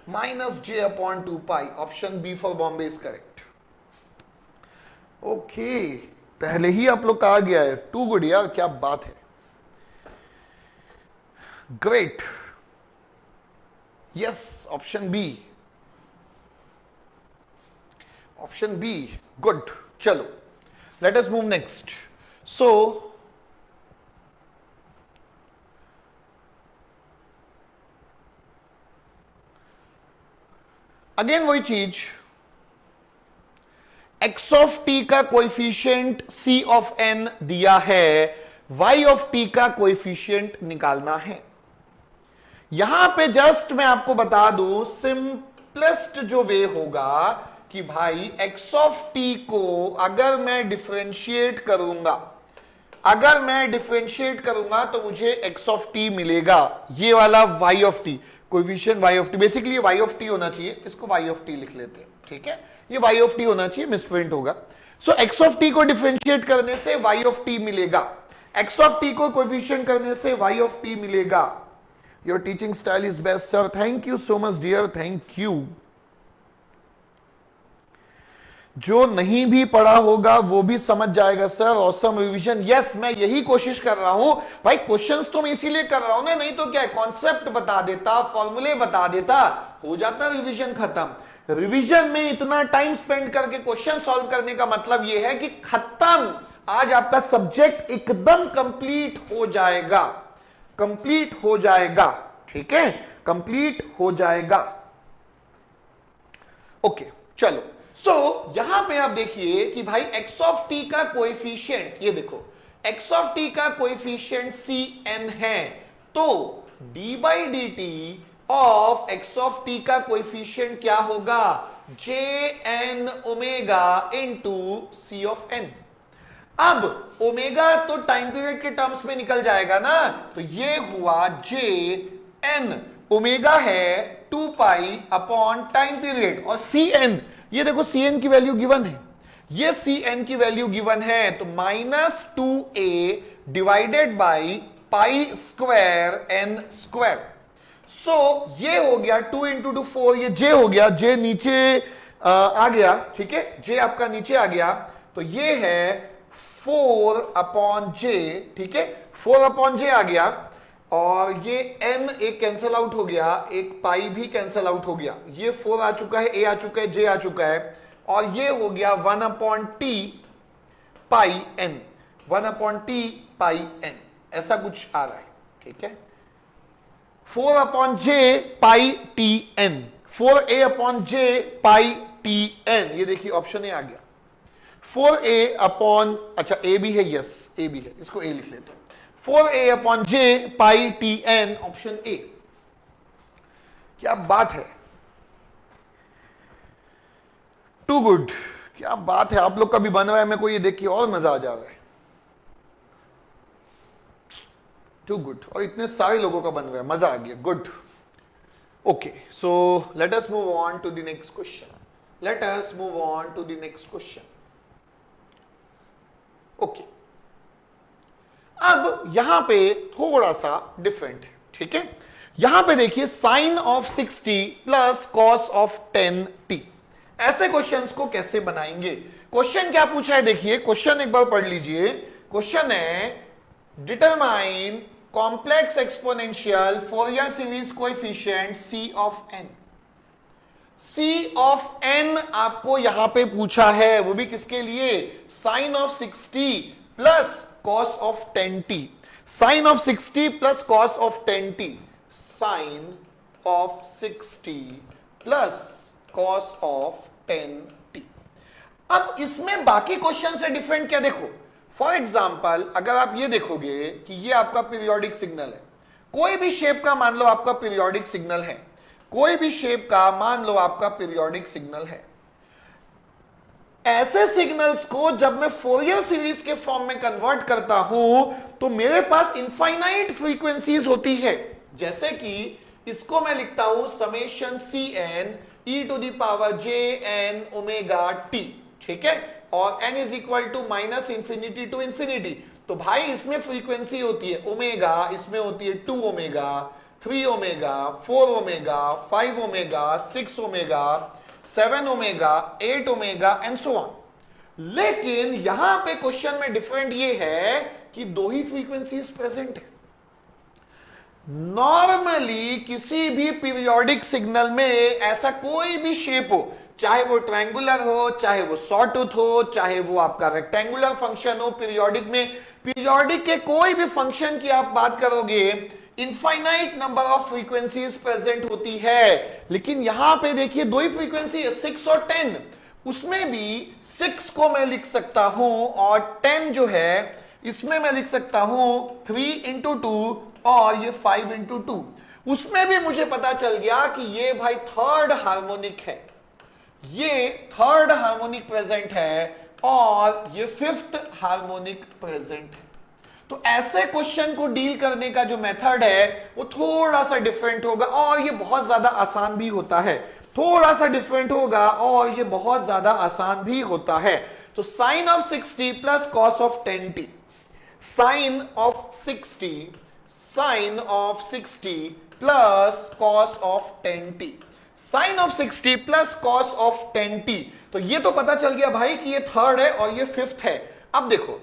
minus J upon 2 pi, option B for Bombay is correct. Okay पहले ही आप लोग का आ गया है, टू गुड यार, क्या बात है, great, yes option B, option B good. चलो let us move next. So again वही चीज, x ऑफ टी का कोएफिशिएंट c ऑफ n दिया है, y ऑफ टी का कोएफिशिएंट निकालना है। यहां पे जस्ट मैं आपको बता दूं सिंपलेस्ट जो वे होगा कि भाई x ऑफ टी को अगर मैं डिफरेंशिएट करूंगा, अगर मैं डिफरेंशिएट करूंगा तो मुझे x ऑफ टी मिलेगा, ये वाला y of T coefficient y of T, basically y of T होना चाहिए, इसको y ऑफ टी लिख लेते हैं, ठीक है, ये y ऑफ टी होना चाहिए, मिसप्रिंट होगा। सो x ऑफ टी को डिफरेंशिएट करने से y ऑफ टी मिलेगा, x ऑफ टी को कोएफिशिएंट करने से y ऑफ टी मिलेगा। Your teaching style is best sir, thank you so much dear, thank you. जो नहीं भी पढ़ा होगा वो भी समझ जाएगा सर, ऑसम रिवीजन, यस मैं यही कोशिश कर रहा हूं भाई, क्वेश्चंस तो मैं इसीलिए कर रहा हूं ना, नहीं तो क्या है, कॉन्सेप्ट बता देता, फॉर्मूले बता देता, हो जाता रिवीजन खत्म। रिवीजन में इतना टाइम स्पेंड करके क्वेश्चन सॉल्व करने का मतलब यह है कि खत्म, आज आपका सब्जेक्ट एकदम कंप्लीट हो जाएगा, कंप्लीट हो जाएगा, ठीक है, कंप्लीट हो जाएगा। ओके चलो, सो यहां पे आप देखिए कि भाई x ऑफ टी का कोएफिशिएंट, ये देखो x ऑफ टी का कोएफिशिएंट cn है, तो d by D T of x of T का कोएफिशिएंट क्या होगा, jn omega into c of n। अब ओमेगा तो टाइम पीरियड के टर्म्स में निकल जाएगा ना, तो ये हुआ jn, ओमेगा है 2 पाई अपॉन टाइम पीरियड, और cn, ये देखो cn की वैल्यू गिवन है, ये cn की वैल्यू गिवन है, तो minus 2a divided by pi square n square. So ये हो गया 2 इंटू 2 4, ये j हो गया, j नीचे आ गया, ठीक है, j आपका नीचे आ गया, तो ये है 4 अपॉन j, ठीक है, 4 अपॉन j आ गया, और ये n एक कैंसल आउट हो गया, एक पाई भी कैंसल आउट हो गया, ये 4 आ चुका है, a आ चुका है, j आ चुका है, और ये हो गया 1 upon T pi n, 1 upon T pi n, ऐसा कुछ आ रहा है, ठीक है, 4 upon j pi T n, 4a upon j pi T n, ये देखिए ऑप्शन ए आ गया, 4a अपॉन, अच्छा a भी है, यस a भी है, इसको a लिख लेते हैं, 4a upon j pi T n, option A. क्या बात है, टू गुड, क्या बात है, आप लोग का भी बन रहा है, मेरे को ये देख के और मजा आ जा रहा है, टू गुड, और इतने सारे लोगों का बन रहा है, मजा आ गया, good. Okay so let us move on to the next question, let us move on to the next question. Okay, अब यहां पे थोड़ा सा डिफरेंट है, ठीक है, यहां पे देखिए sine of 60 plus cos of 10t। ऐसे क्वेश्चंस को कैसे बनाएंगे? क्वेश्चन क्या पूछा है देखिए, क्वेश्चन एक बार पढ़ लीजिए। क्वेश्चन है determine complex exponential Fourier series coefficient c of n। c of n आपको यहां पे पूछा है, वो भी किसके लिए? Sine of 60 plus cos of 10t। Sine of 60 plus cos of 10t, sine of 60 plus cos of 10t। अब इसमें बाकी क्वेश्चन से डिफरेंट क्या देखो, फॉर एग्जाम्पल अगर आप ये देखोगे कि ये आपका पीरियोडिक सिग्नल है, कोई भी शेप का मान लो आपका पीरियोडिक सिग्नल है, कोई भी शेप का मान लो आपका पीरियोडिक सिग्नल है। ऐसे सिग्नल्स को जब मैं फोरियर सीरीज के फॉर्म में कन्वर्ट करता हूं तो मेरे पास इनफाइनाइट फ्रीक्वेंसीज होती है। जैसे कि इसको मैं लिखता हूं summation C N E to the power J N omega T, ठीक है, और n is equal to minus infinity to infinity. तो भाई इसमें फ्रीक्वेंसी होती है ओमेगा, इसमें होती है 2 omega, 3 omega, 4 omega, 5 omega, 6 omega, 7 omega, 8 omega and so on. लेकिन यहां पे क्वेश्चन में डिफरेंट ये है कि दो ही फ्रीक्वेंसीज प्रेजेंट है। नॉर्मली किसी भी पीरियोडिक सिग्नल में ऐसा कोई भी शेप हो, चाहे वो ट्रायंगुलर हो, चाहे वो सॉटूथ हो, चाहे वो आपका रेक्टेंगुलर फंक्शन हो, पीरियोडिक में पीरियोडिक के कोई भी फंक्शन की आप बात करोगे infinite number of frequencies present होती है। लेकिन यहां पे देखिए दो ही फ्रीक्वेंसी है 6 और 10। उसमें भी 6 को मैं लिख सकता हूं और 10 जो है इसमें मैं लिख सकता हूं 3 इंटू 2 और ये 5 इंटू 2। उसमें भी मुझे पता चल गया कि ये भाई थर्ड हार्मोनिक है, ये थर्ड हार्मोनिक प्रेजेंट है और ये फिफ्थ हार्मोनिक प्रेजेंट है। तो ऐसे क्वेश्चन को डील करने का जो मेथड है वो थोड़ा सा डिफरेंट होगा और ये बहुत ज्यादा आसान भी होता है। थोड़ा सा डिफरेंट होगा और ये बहुत ज्यादा आसान भी होता है। तो sine of 60 plus cos of 10t, sine of 60, sine of 60 plus cos of 10t, sine of 60 plus cos of 10t। तो ये तो पता चल गया भाई कि ये थर्ड है और ये फिफ्थ है। अब देखो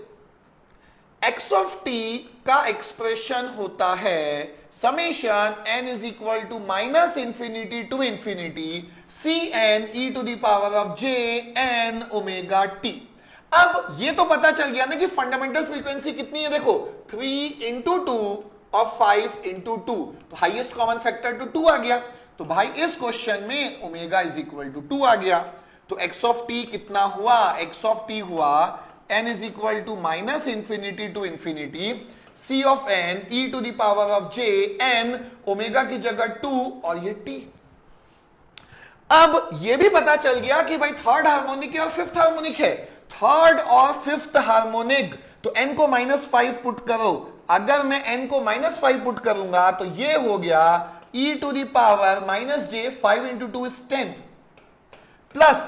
x ऑफ t का एक्सप्रेशन होता है summation n is equal to minus infinity to infinity C N E to the power of J N omega T. अब ये तो पता चल गया ना कि फंडामेंटल फ्रीक्वेंसी कितनी है, देखो 3 इंटू 2 और 5 इंटू 2, तो हाइएस्ट कॉमन फैक्टर टू 2 आ गया। तो भाई इस क्वेश्चन में ओमेगा इज इक्वल टू 2 आ गया। तो x ऑफ t कितना हुआ, x ऑफ t हुआ n is equal to minus infinity to infinity c of n e to the power of j n omega की जगह 2 और ये t। अब ये भी पता चल गया कि भाई थर्ड हार्मोनिक है और फिफ्थ हार्मोनिक है। थर्ड और फिफ्थ हार्मोनिक, तो n को -5 पुट करो। अगर मैं n को -5 पुट करूंगा तो ये हो गया e to the power minus j, 5 into 2 is 10, plus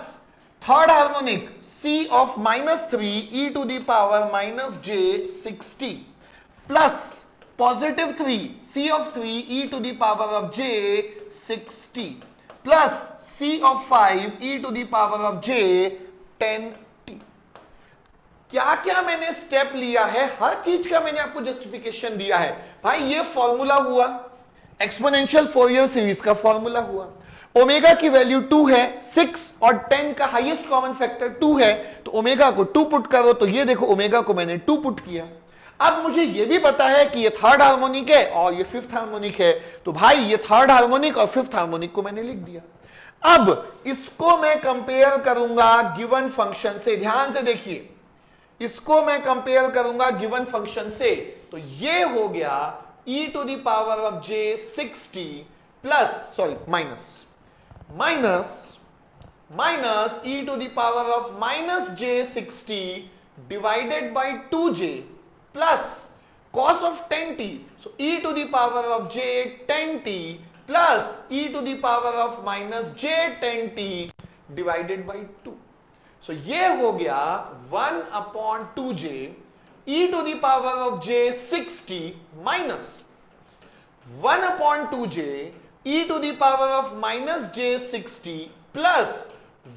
third harmonic c of -3 e to the power minus j 60, plus positive 3 c of 3 e to the power of j 60, plus c of 5 e to the power of j 10t। क्या क्या मैंने step लिया है, हर चीज का मैंने आपको justification दिया है। भाई ये फॉर्मूला हुआ एक्सपोनेंशियल फोरियर सीरीज का, फॉर्मूला हुआ ओमेगा की वैल्यू 2 है, 6 और 10 का हाईएस्ट कॉमन फैक्टर 2 है, तो ओमेगा को 2 पुट करो। तो ये देखो ओमेगा को मैंने 2 पुट किया। अब मुझे ये भी पता है कि ये थर्ड हार्मोनिक है और ये फिफ्थ हार्मोनिक है, तो भाई ये थर्ड हार्मोनिक और फिफ्थ हार्मोनिक को मैंने लिख दिया। अब इसको मैं कंपेयर करूंगा गिवन फंक्शन से, ध्यान से देखिए, इसको मैं कंपेयर करूंगा गिवन फंक्शन से। तो ये हो गया e to the power of j 60 plus sorry minus e to the power of minus j 60 divided by 2j plus cos of 10t, so e to the power of j 10t plus e to the power of minus j 10t divided by 2। So ये हो गया 1/2j e to the power of j 60 minus 1/2j e to the power of minus j60 plus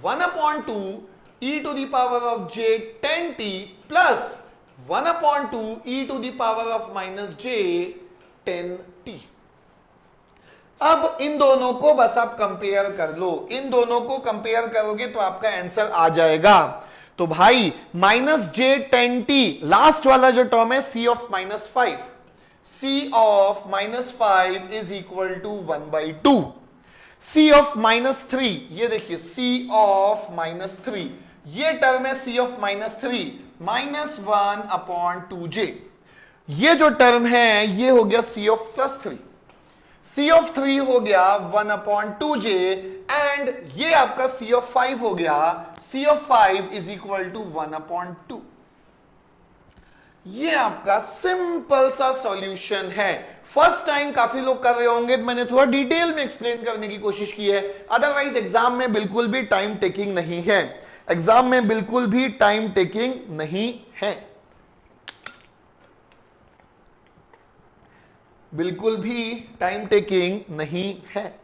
1/2 e to the power of j10t plus 1/2 e to the power of minus j10t। अब इन दोनों को बस आप compare कर लो, इन दोनों को compare करोगे तो आपका आंसर आ जाएगा। तो भाई -j10t लास्ट वाला जो टर्म है c of -5, c of -5 is equal to 1/2। c of -3, ये देखिए c ऑफ -3, ये टर्म है c ऑफ -3 -1/2j। ये जो टर्म है ये हो गया c ऑफ +3, c ऑफ 3 हो गया 1/2j एंड ये आपका c ऑफ 5 हो गया, c of 5 is equal to 1/2। ये आपका सिंपल सा सॉल्यूशन है। फर्स्ट टाइम काफी लोग कर रहे होंगे तो मैंने थोड़ा डिटेल में एक्सप्लेन करने की कोशिश की है, अदरवाइज एग्जाम में बिल्कुल भी टाइम टेकिंग नहीं है, एग्जाम में बिल्कुल भी टाइम टेकिंग नहीं है, बिल्कुल भी टाइम टेकिंग नहीं है।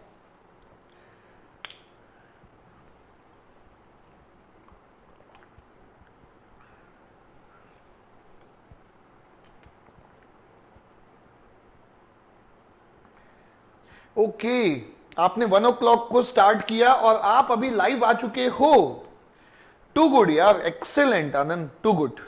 ओके आपने 1 o'clock को स्टार्ट किया और आप अभी लाइव आ चुके हो। टू गुड यार, excellent Anand, too good.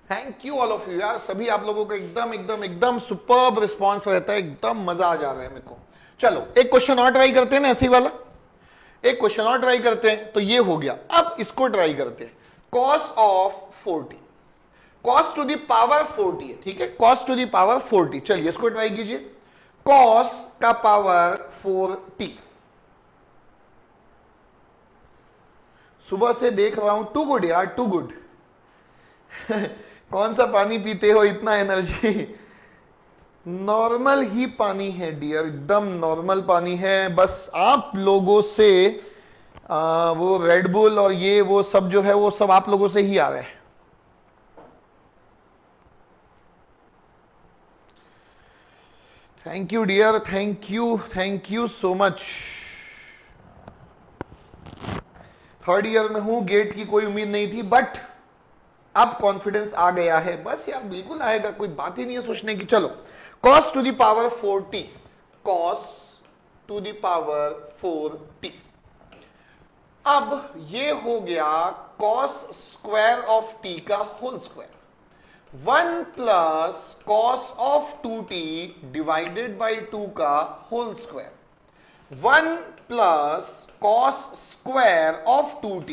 Thank you all of you यार, सभी आप लोगों का एकदम एकदम एकदम सुपर्ब रिस्पॉन्स रहता है, एकदम मजा आ जा रहा है मेरे को। चलो एक क्वेश्चन और ट्राई करते हैं ना, ऐसे वाला एक क्वेश्चन और ट्राई करते हैं। तो ये हो गया, अब इसको ट्राई करते हैं। cos of 40, cos to the power 40 है, ठीक है, cos टू द पावर 40। चलिए इसको ट्राई कीजिए, cos का पावर 4t। सुबह से देख रहा हूं, टू गुड यार, टू गुड। कौन सा पानी पीते हो, इतना एनर्जी? नॉर्मल ही पानी है डियर, एकदम नॉर्मल पानी है। बस आप लोगों से वो रेड बुल और ये वो सब जो है वो सब आप लोगों से ही आ रहा है। Thank you dear, thank you so much. Third year में हूं, गेट की कोई उम्मीद नहीं थी, बट अब कॉन्फिडेंस आ गया है। बस यार बिल्कुल आएगा, कोई बात ही नहीं है सोचने की। चलो cos to the power 4t, cos to the power 4t। अब ये हो गया cos स्क्वायर ऑफ t का whole square, 1 plus cos of 2t divided by 2 का whole square, 1 plus cos square of 2t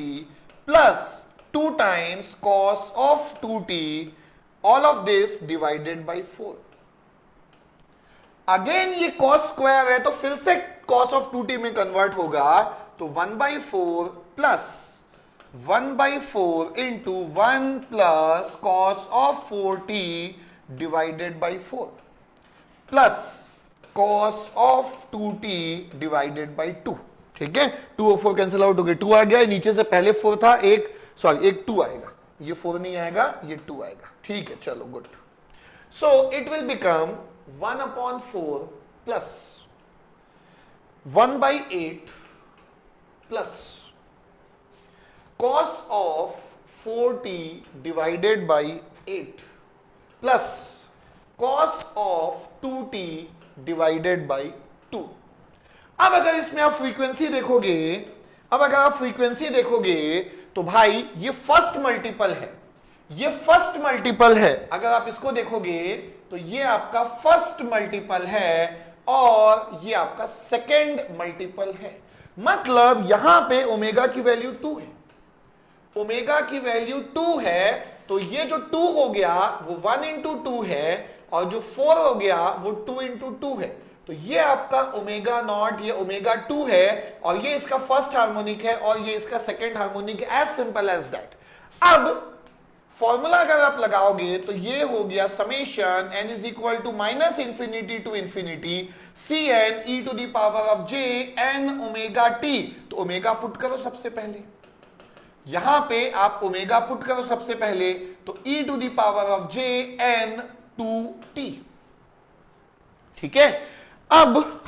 plus 2 times cos of 2t, all of this divided by 4। Again ये cos square है तो फिर से cos of 2t में convert होगा, तो 1/4 plus 1/4 into 1 plus cos of 4t divided by 4 plus cos of 2t divided by 2। ठीक है, 2 और 4 कैंसिल आउट हो गए, 2 आ गया, नीचे से पहले 4 था, एक 2 आएगा, ये 4 नहीं आएगा, ये 2 आएगा। ठीक है, चलो good. So it will become 1/4 plus 1/8 plus cos of 4t divided by 8 plus cos of 2t divided by 2। अब अगर इसमें आप फ्रीक्वेंसी देखोगे, तो भाई ये फर्स्ट मल्टीपल है, ये फर्स्ट मल्टीपल है। अगर आप इसको देखोगे तो ये आपका फर्स्ट मल्टीपल है और ये आपका सेकेंड मल्टीपल है। मतलब यहां पे ओमेगा की वैल्यू 2 है, ओमेगा की वैल्यू 2 है, तो ये जो 2 हो गया वो 1 इंटू 2 है और जो 4 हो गया वो 2 इंटू 2 है। तो ये आपका ओमेगा नॉट, ये ओमेगा 2 है और ये इसका फर्स्ट हार्मोनिक है और ये इसका सेकेंड हार्मोनिक है, एज सिंपल एज दैट। अब फॉर्मूला अगर आप लगाओगे तो ये हो गया summation n is equal to minus infinity to infinity C N E to the power of J N omega T. तो ओमेगा पुट करो सबसे पहले, यहां पे आप ओमेगा पुट करो सबसे पहले, तो e to the power of J N two T. ठीक है, अब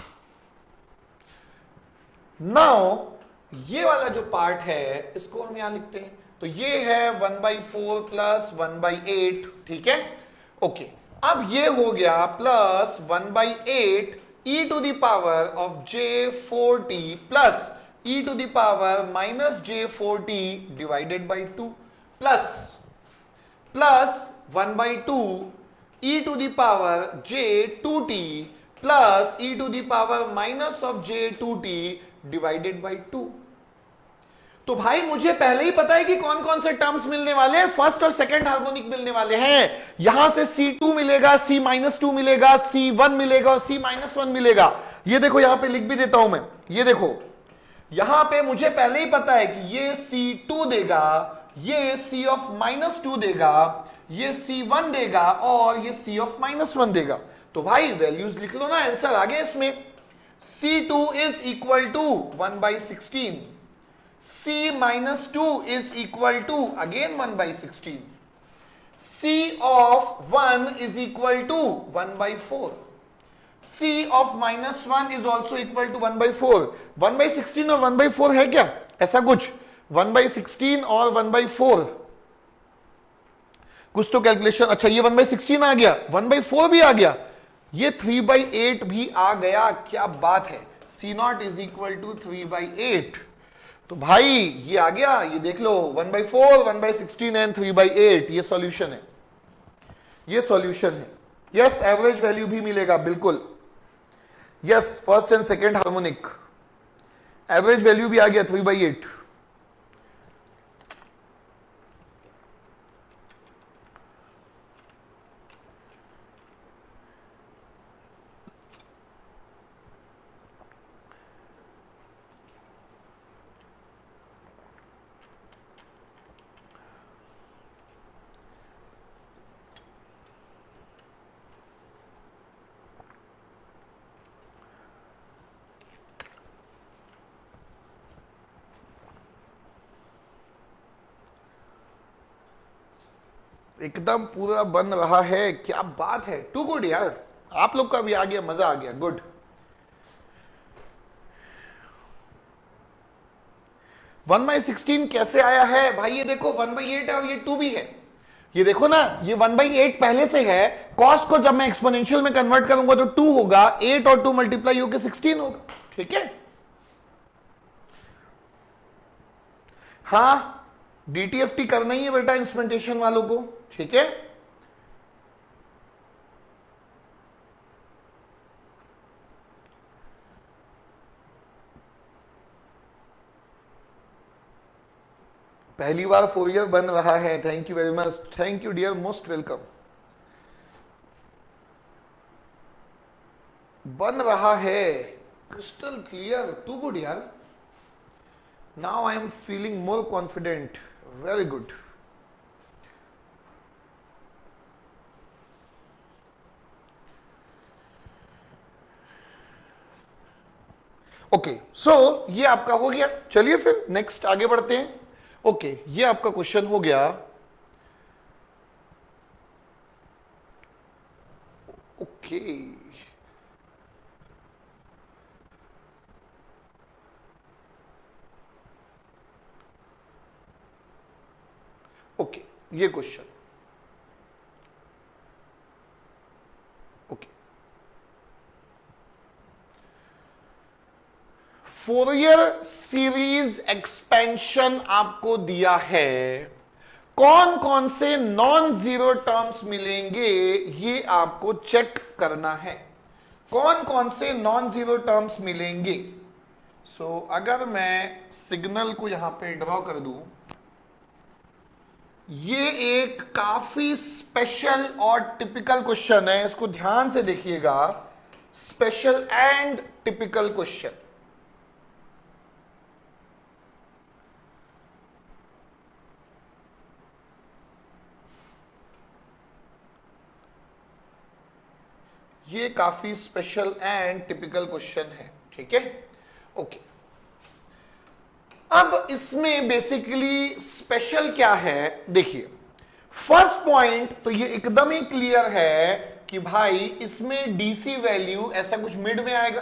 नाउ ये वाला जो पार्ट है इसको हम यहां लिखते हैं, तो ये है 1/4 प्लस 1/8। ठीक है, ओके, अब ये हो गया plus 1/8 e to the power of j4t plus e to the power minus j4t divided by 2 plus 1/2 e to the power j2t plus e to the power minus of j2t divided by 2। तो भाई मुझे पहले ही पता है कि कौन कौन से टर्म्स मिलने वाले हैं, फर्स्ट और सेकंड हार्मोनिक मिलने वाले हैं। यहां से C2 मिलेगा, C-2 मिलेगा, C1 मिलेगा और C-1 मिलेगा। ये देखो यहां पे लिख भी देता हूं मैं, ये देखो यहां पे मुझे पहले ही पता है कि ये C2 देगा, ये C ऑफ -2 देगा, ये C1 देगा और ये C ऑफ -1 देगा। तो भाई वैल्यूज लिख लो ना, आंसर आ गया इसमें। C2 is equal to 1/16, C-2 is equal to again 1/16, C of 1 is equal to 1/4, C of -1 is also equal to 1/4। 1/16 और 1/4 है क्या ऐसा कुछ? 1/16 और 1/4 कुछ तो कैलकुलेशन, अच्छा ये 1/16 आ गया, 1/4 भी आ गया, ये 3/8 भी आ गया, क्या बात है। C0 is equal to 3/8। तो भाई ये आ गया, ये देख लो 1/4, 1/16 एंड 3/8, ये सॉल्यूशन है, ये सॉल्यूशन है। यस, एवरेज वैल्यू भी मिलेगा, बिल्कुल yes, first and second harmonic average value भी आ गया 3/8। एकदम पूरा बन रहा है, क्या बात है, टू गुड यार, आप लोग का भी आ गया, मजा आ गया, गुड। 1/16 कैसे आया है भाई? ये देखो 1/8 है और ये 2 भी है, ये देखो ना, ये 1/8 पहले से है, कॉस को जब मैं एक्सपोनेंशियल में कन्वर्ट करूंगा तो 2 होगा, 8 और 2 मल्टीप्लाई होकर 16 होगा। ठीक है, हाँ DTFT करना ही है बेटा इंस्ट्रूमेंटेशन वालों को। ठीक है, पहली बार फोरियर बन रहा है, thank you very much, thank you dear, most welcome. बन रहा है क्रिस्टल क्लियर, टू गुड यार, now I am feeling more confident, very good. Okay, so ये आपका हो गया, चलिए फिर नेक्स्ट आगे बढ़ते हैं। ओके, ये आपका क्वेश्चन हो गया। ओके, ओके, ये question, okay, Fourier series expansion आपको दिया है, कौन कौन से नॉन जीरो टर्म्स मिलेंगे ये आपको चेक करना है, कौन कौन से नॉन जीरो टर्म्स मिलेंगे। सो अगर मैं सिग्नल को यहां पे ड्रॉ कर दूं, ये एक काफी स्पेशल और टिपिकल क्वेश्चन है, इसको ध्यान से देखिएगा, स्पेशल एंड टिपिकल क्वेश्चन। ये काफी स्पेशल एंड टिपिकल क्वेश्चन है, ठीक है, ओके। अब इसमें बेसिकली स्पेशल क्या है, देखिए फर्स्ट पॉइंट तो ये एकदम ही क्लियर है कि भाई इसमें डीसी वैल्यू ऐसा कुछ मिड में आएगा,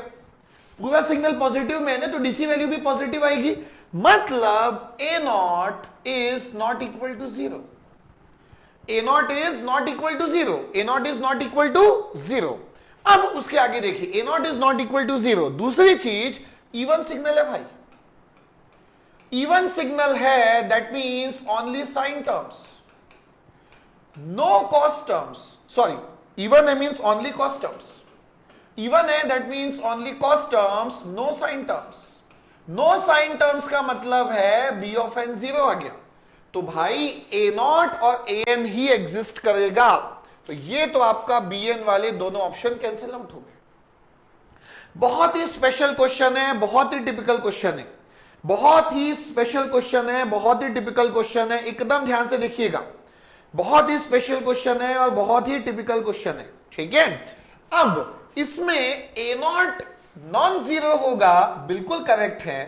पूरा सिग्नल पॉजिटिव में है ना, तो डीसी वैल्यू भी पॉजिटिव आएगी, मतलब a not is not equal to zero, a not is not equal to zero, a not is not equal to zero. अब उसके आगे देखिए, a not is not equal to zero, दूसरी चीज even signal है भाई, इवन सिग्नल है, that means only sine terms, no cos terms, sorry even है means only cos terms, even है that means only cos terms, no sine terms, no sine terms का मतलब है बी ऑफ एन जीरो आ गया, तो भाई ए not और A N he exist करेगा, तो ये तो आपका बी एन वाले दोनों ऑप्शन कैंसिल आउट हो गए। बहुत ही स्पेशल क्वेश्चन है, बहुत ही टिपिकल क्वेश्चन है, बहुत ही स्पेशल क्वेश्चन है, बहुत ही टिपिकल क्वेश्चन है, एकदम ध्यान से देखिएगा, बहुत ही स्पेशल क्वेश्चन है और बहुत ही टिपिकल क्वेश्चन है, ठीक है। अब इसमें ए नॉट नॉन जीरो होगा, बिल्कुल करेक्ट है,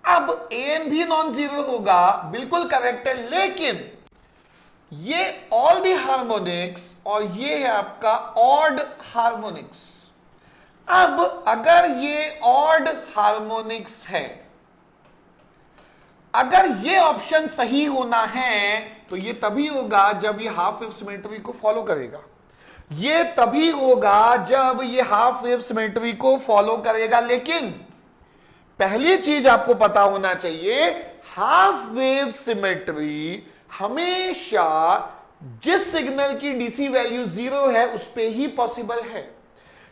अब ए एन भी नॉन जीरो होगा, बिल्कुल करेक्ट है, लेकिन ये ऑल दी हार्मोनिक्स और ये है आपका ऑड हार्मोनिक्स। अब अगर ये ऑड हार्मोनिक्स है, अगर ये ऑप्शन सही होना है तो ये तभी होगा जब ये हाफ वेव सिमेट्री को फॉलो करेगा, ये तभी होगा जब ये हाफ वेव सिमेट्री को फॉलो करेगा, लेकिन पहली चीज आपको पता होना चाहिए, हाफ वेव सिमेट्री हमेशा जिस सिग्नल की डीसी वैल्यू जीरो है उस पे ही पॉसिबल है।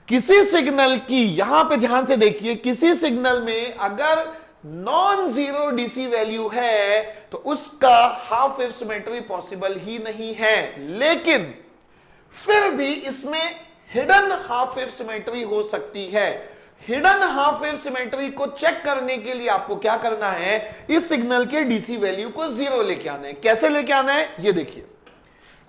किसी सिग्नल की, यहां पे ध्यान से देखिए, किसी सिग्नल में अगर नॉन जीरो डीसी वैल्यू है तो उसका हाफ वेव सिमेट्री पॉसिबल ही नहीं है, लेकिन फिर भी इसमें हिडन हाफ वेव सिमेट्री हो सकती है। हिडन हाफ वेव सिमेट्री को चेक करने के लिए आपको क्या करना है, इस सिग्नल के डीसी वैल्यू को जीरो लेके आना है। कैसे लेके आना है ये देखिए,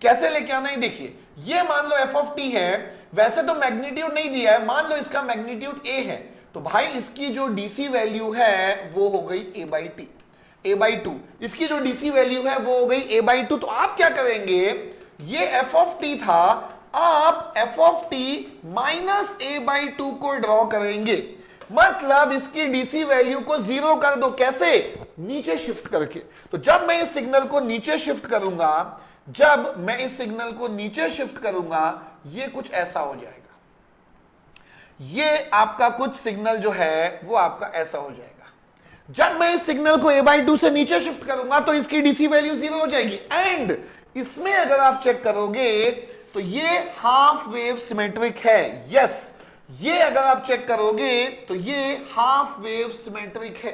कैसे लेके आना है देखिए, ये मान लो एफ ऑफ टी है, वैसे तो मैग्नीट्यूड नहीं दिया है, मान लो इसका मैग्नीट्यूड ए है, तो भाई इसकी जो डीसी वैल्यू है वो हो गई a by T, a by two, इसकी जो डीसी वैल्यू है वो हो गई ए बाई टू। तो आप क्या करेंगे, ये एफ ऑफ टी था, आप F of T minus A by to को ड्रॉ करेंगे, मतलब इसकी डीसी वैल्यू को जीरो कर दो, कैसे, नीचे शिफ्ट करके। तो जब मैं इस सिग्नल को नीचे शिफ्ट करूंगा, जब मैं इस सिग्नल को नीचे शिफ्ट करूंगा, ये कुछ ऐसा हो जाएगा, ये आपका कुछ सिग्नल जो है वो आपका ऐसा हो जाएगा। जब मैं इस सिग्नल को ए बाई टू से नीचे शिफ्ट करूंगा तो इसकी डीसी वैल्यू जीरो हो जाएगी, एंड इसमें अगर आप चेक करोगे तो ये हाफ वेव सिमेट्रिक है, यस, ये अगर आप चेक करोगे तो ये हाफ वेव सिमेट्रिक है।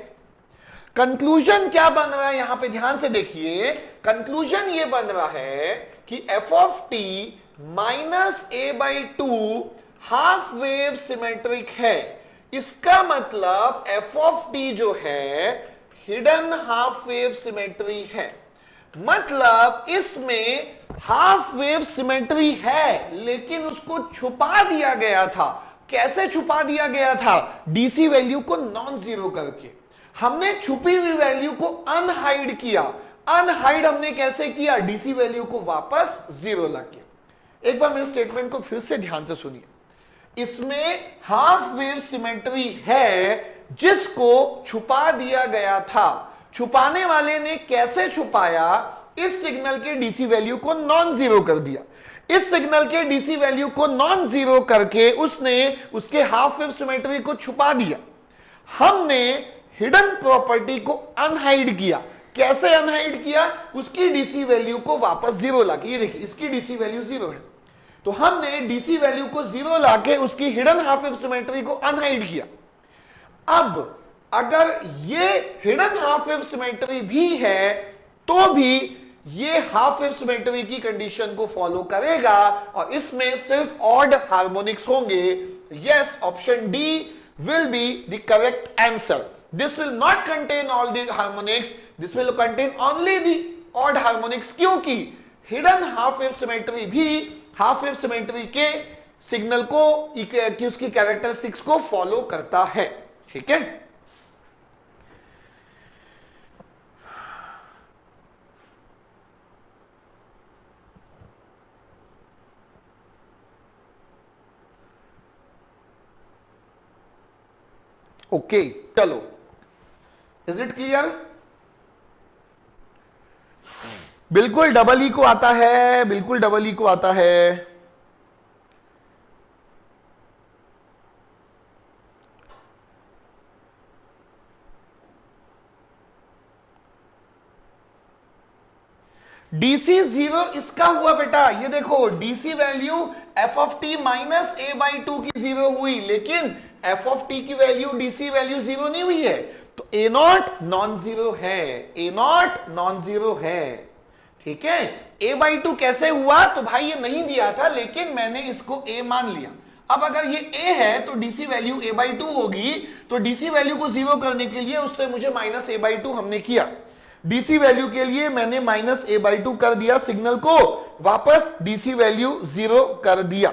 कंक्लूजन क्या बन रहा है यहां पे ध्यान से देखिए, कंक्लूजन ये बन रहा है कि F of T minus A by to half wave symmetric है, इसका मतलब एफ ऑफ टी जो है हिडन हाफ वेव सिमेट्री है, मतलब इसमें हाफ वेव सिमेट्री है लेकिन उसको छुपा दिया गया था। कैसे छुपा दिया गया था, डीसी वैल्यू को नॉन जीरो करके हमने छुपी हुई वैल्यू को अनहाइड किया। अनहाइड हमने कैसे किया, डीसी वैल्यू को वापस जीरो लाके। एक बार मेरे स्टेटमेंट को फिर से ध्यान से सुनिए, इसमें हाफ वेव सिमेट्री है जिसको छुपा दिया गया था। छुपाने वाले ने कैसे छुपाया, इस सिग्नल के डीसी वैल्यू को नॉन जीरो कर दिया। इस सिग्नल के डीसी वैल्यू को नॉन जीरो करके उसने उसके हाफ वेव सिमेट्री को छुपा दिया। हमने हिडन प्रॉपर्टी को अनहाइड किया। कैसे अनहाइड किया, उसकी डीसी वैल्यू को वापस जीरो लाके, ये देखिए इसकी डीसी वैल्यू जीरो है, तो हमने डीसी वैल्यू को जीरो लाके उसकी हिडन हाफ वेव सिमेट्री को अनहाइड किया। अब अगर ये हिडन हाफ वेव सिमेट्री भी है तो भी ये हाफ वेव सिमेट्री की कंडीशन को फॉलो करेगा और इसमें सिर्फ ऑड हार्मोनिक्स होंगे। Yes, option D will be the correct answer. This will not contain all the harmonics, this will contain only the odd harmonics, क्योंकि हिडन हाफ वेव सिमेट्री भी half wave symmetry के signal को कि उसकी characteristics को follow करता है। ठीक है, ओके चलो, इज इट क्लियर? बिल्कुल डबल ई को आता है, बिल्कुल डबल ई को आता है। डीसी जीरो इसका हुआ बेटा, ये देखो DC value F of T minus A by to की जीरो हुई, लेकिन एफ ऑफ टी की वैल्यू डीसी वैल्यू जीरो नहीं हुई है, तो ए नॉट नॉन जीरो है, ए नॉट नॉन जीरो है। ठीक है, ए बाई टू कैसे हुआ? तो भाई ये नहीं दिया था, लेकिन मैंने इसको ए मान लिया। अब अगर ये ए है तो DC value A by to होगी, तो डीसी वैल्यू को जीरो करने के लिए उससे मुझे माइनस ए बाई टू हमने किया। डीसी वैल्यू के लिए मैंने माइनस ए बाई टू कर दिया, सिग्नल को वापस डीसी वैल्यू जीरो कर दिया।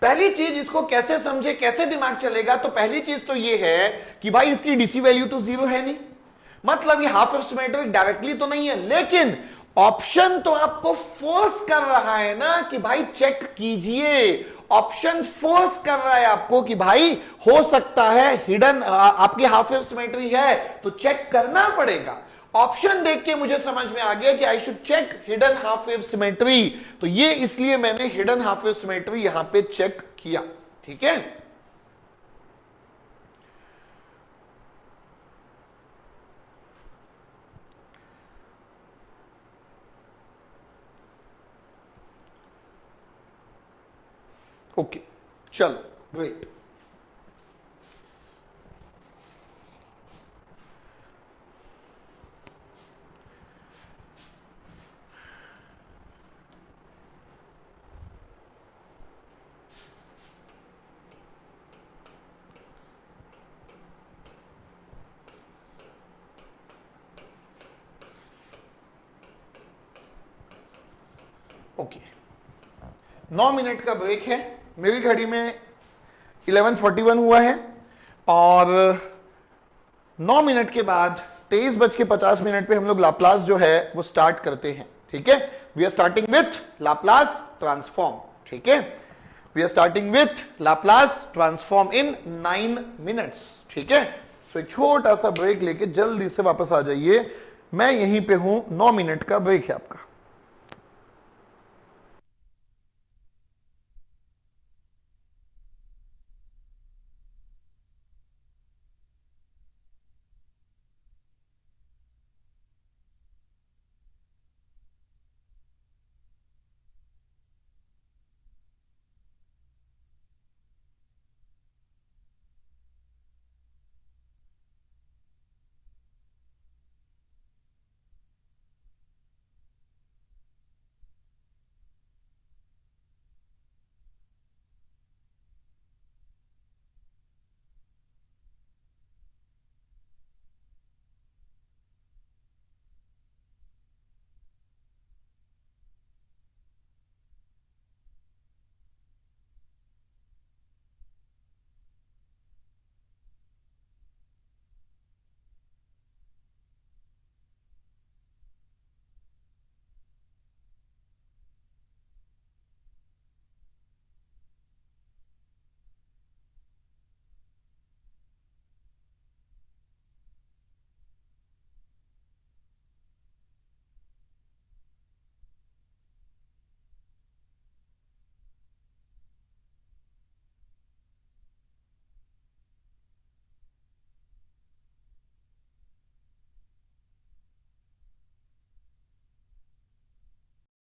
पहली चीज इसको कैसे समझे, कैसे दिमाग चलेगा? तो पहली चीज तो ये है कि भाई इसकी डीसी वैल्यू तो जीरो है नहीं, मतलब ये हाफ वेव सिमेट्रिक डायरेक्टली तो नहीं है, लेकिन ऑप्शन तो आपको फोर्स कर रहा है ना कि भाई चेक कीजिए। ऑप्शन फोर्स कर रहा है आपको कि भाई हो सकता है हिडन आपकी हाफ वेव सिमेट्री है, तो चेक करना पड़ेगा। ऑप्शन देख के मुझे समझ में आ गया कि I should check hidden half wave symmetry, तो ये इसलिए मैंने हिडन हाफ वेव सिमेट्री यहां पे चेक किया। ठीक है, ओके चलो ग्रेट। ओके 9 मिनट का ब्रेक है, मेरी घड़ी में 11:41 हुआ है, और 9 मिनट के बाद 23:50 पे हम लोग लाप्लास जो है वो स्टार्ट करते हैं। ठीक है, we are starting with Laplace transform. ठीक है, we are starting with Laplace transform in 9 minutes. ठीक है, तो एक छोटा सा ब्रेक लेके जल्दी से वापस आ जाइए, मैं यहीं पे हूं, 9 मिनट का ब्रेक है आपका।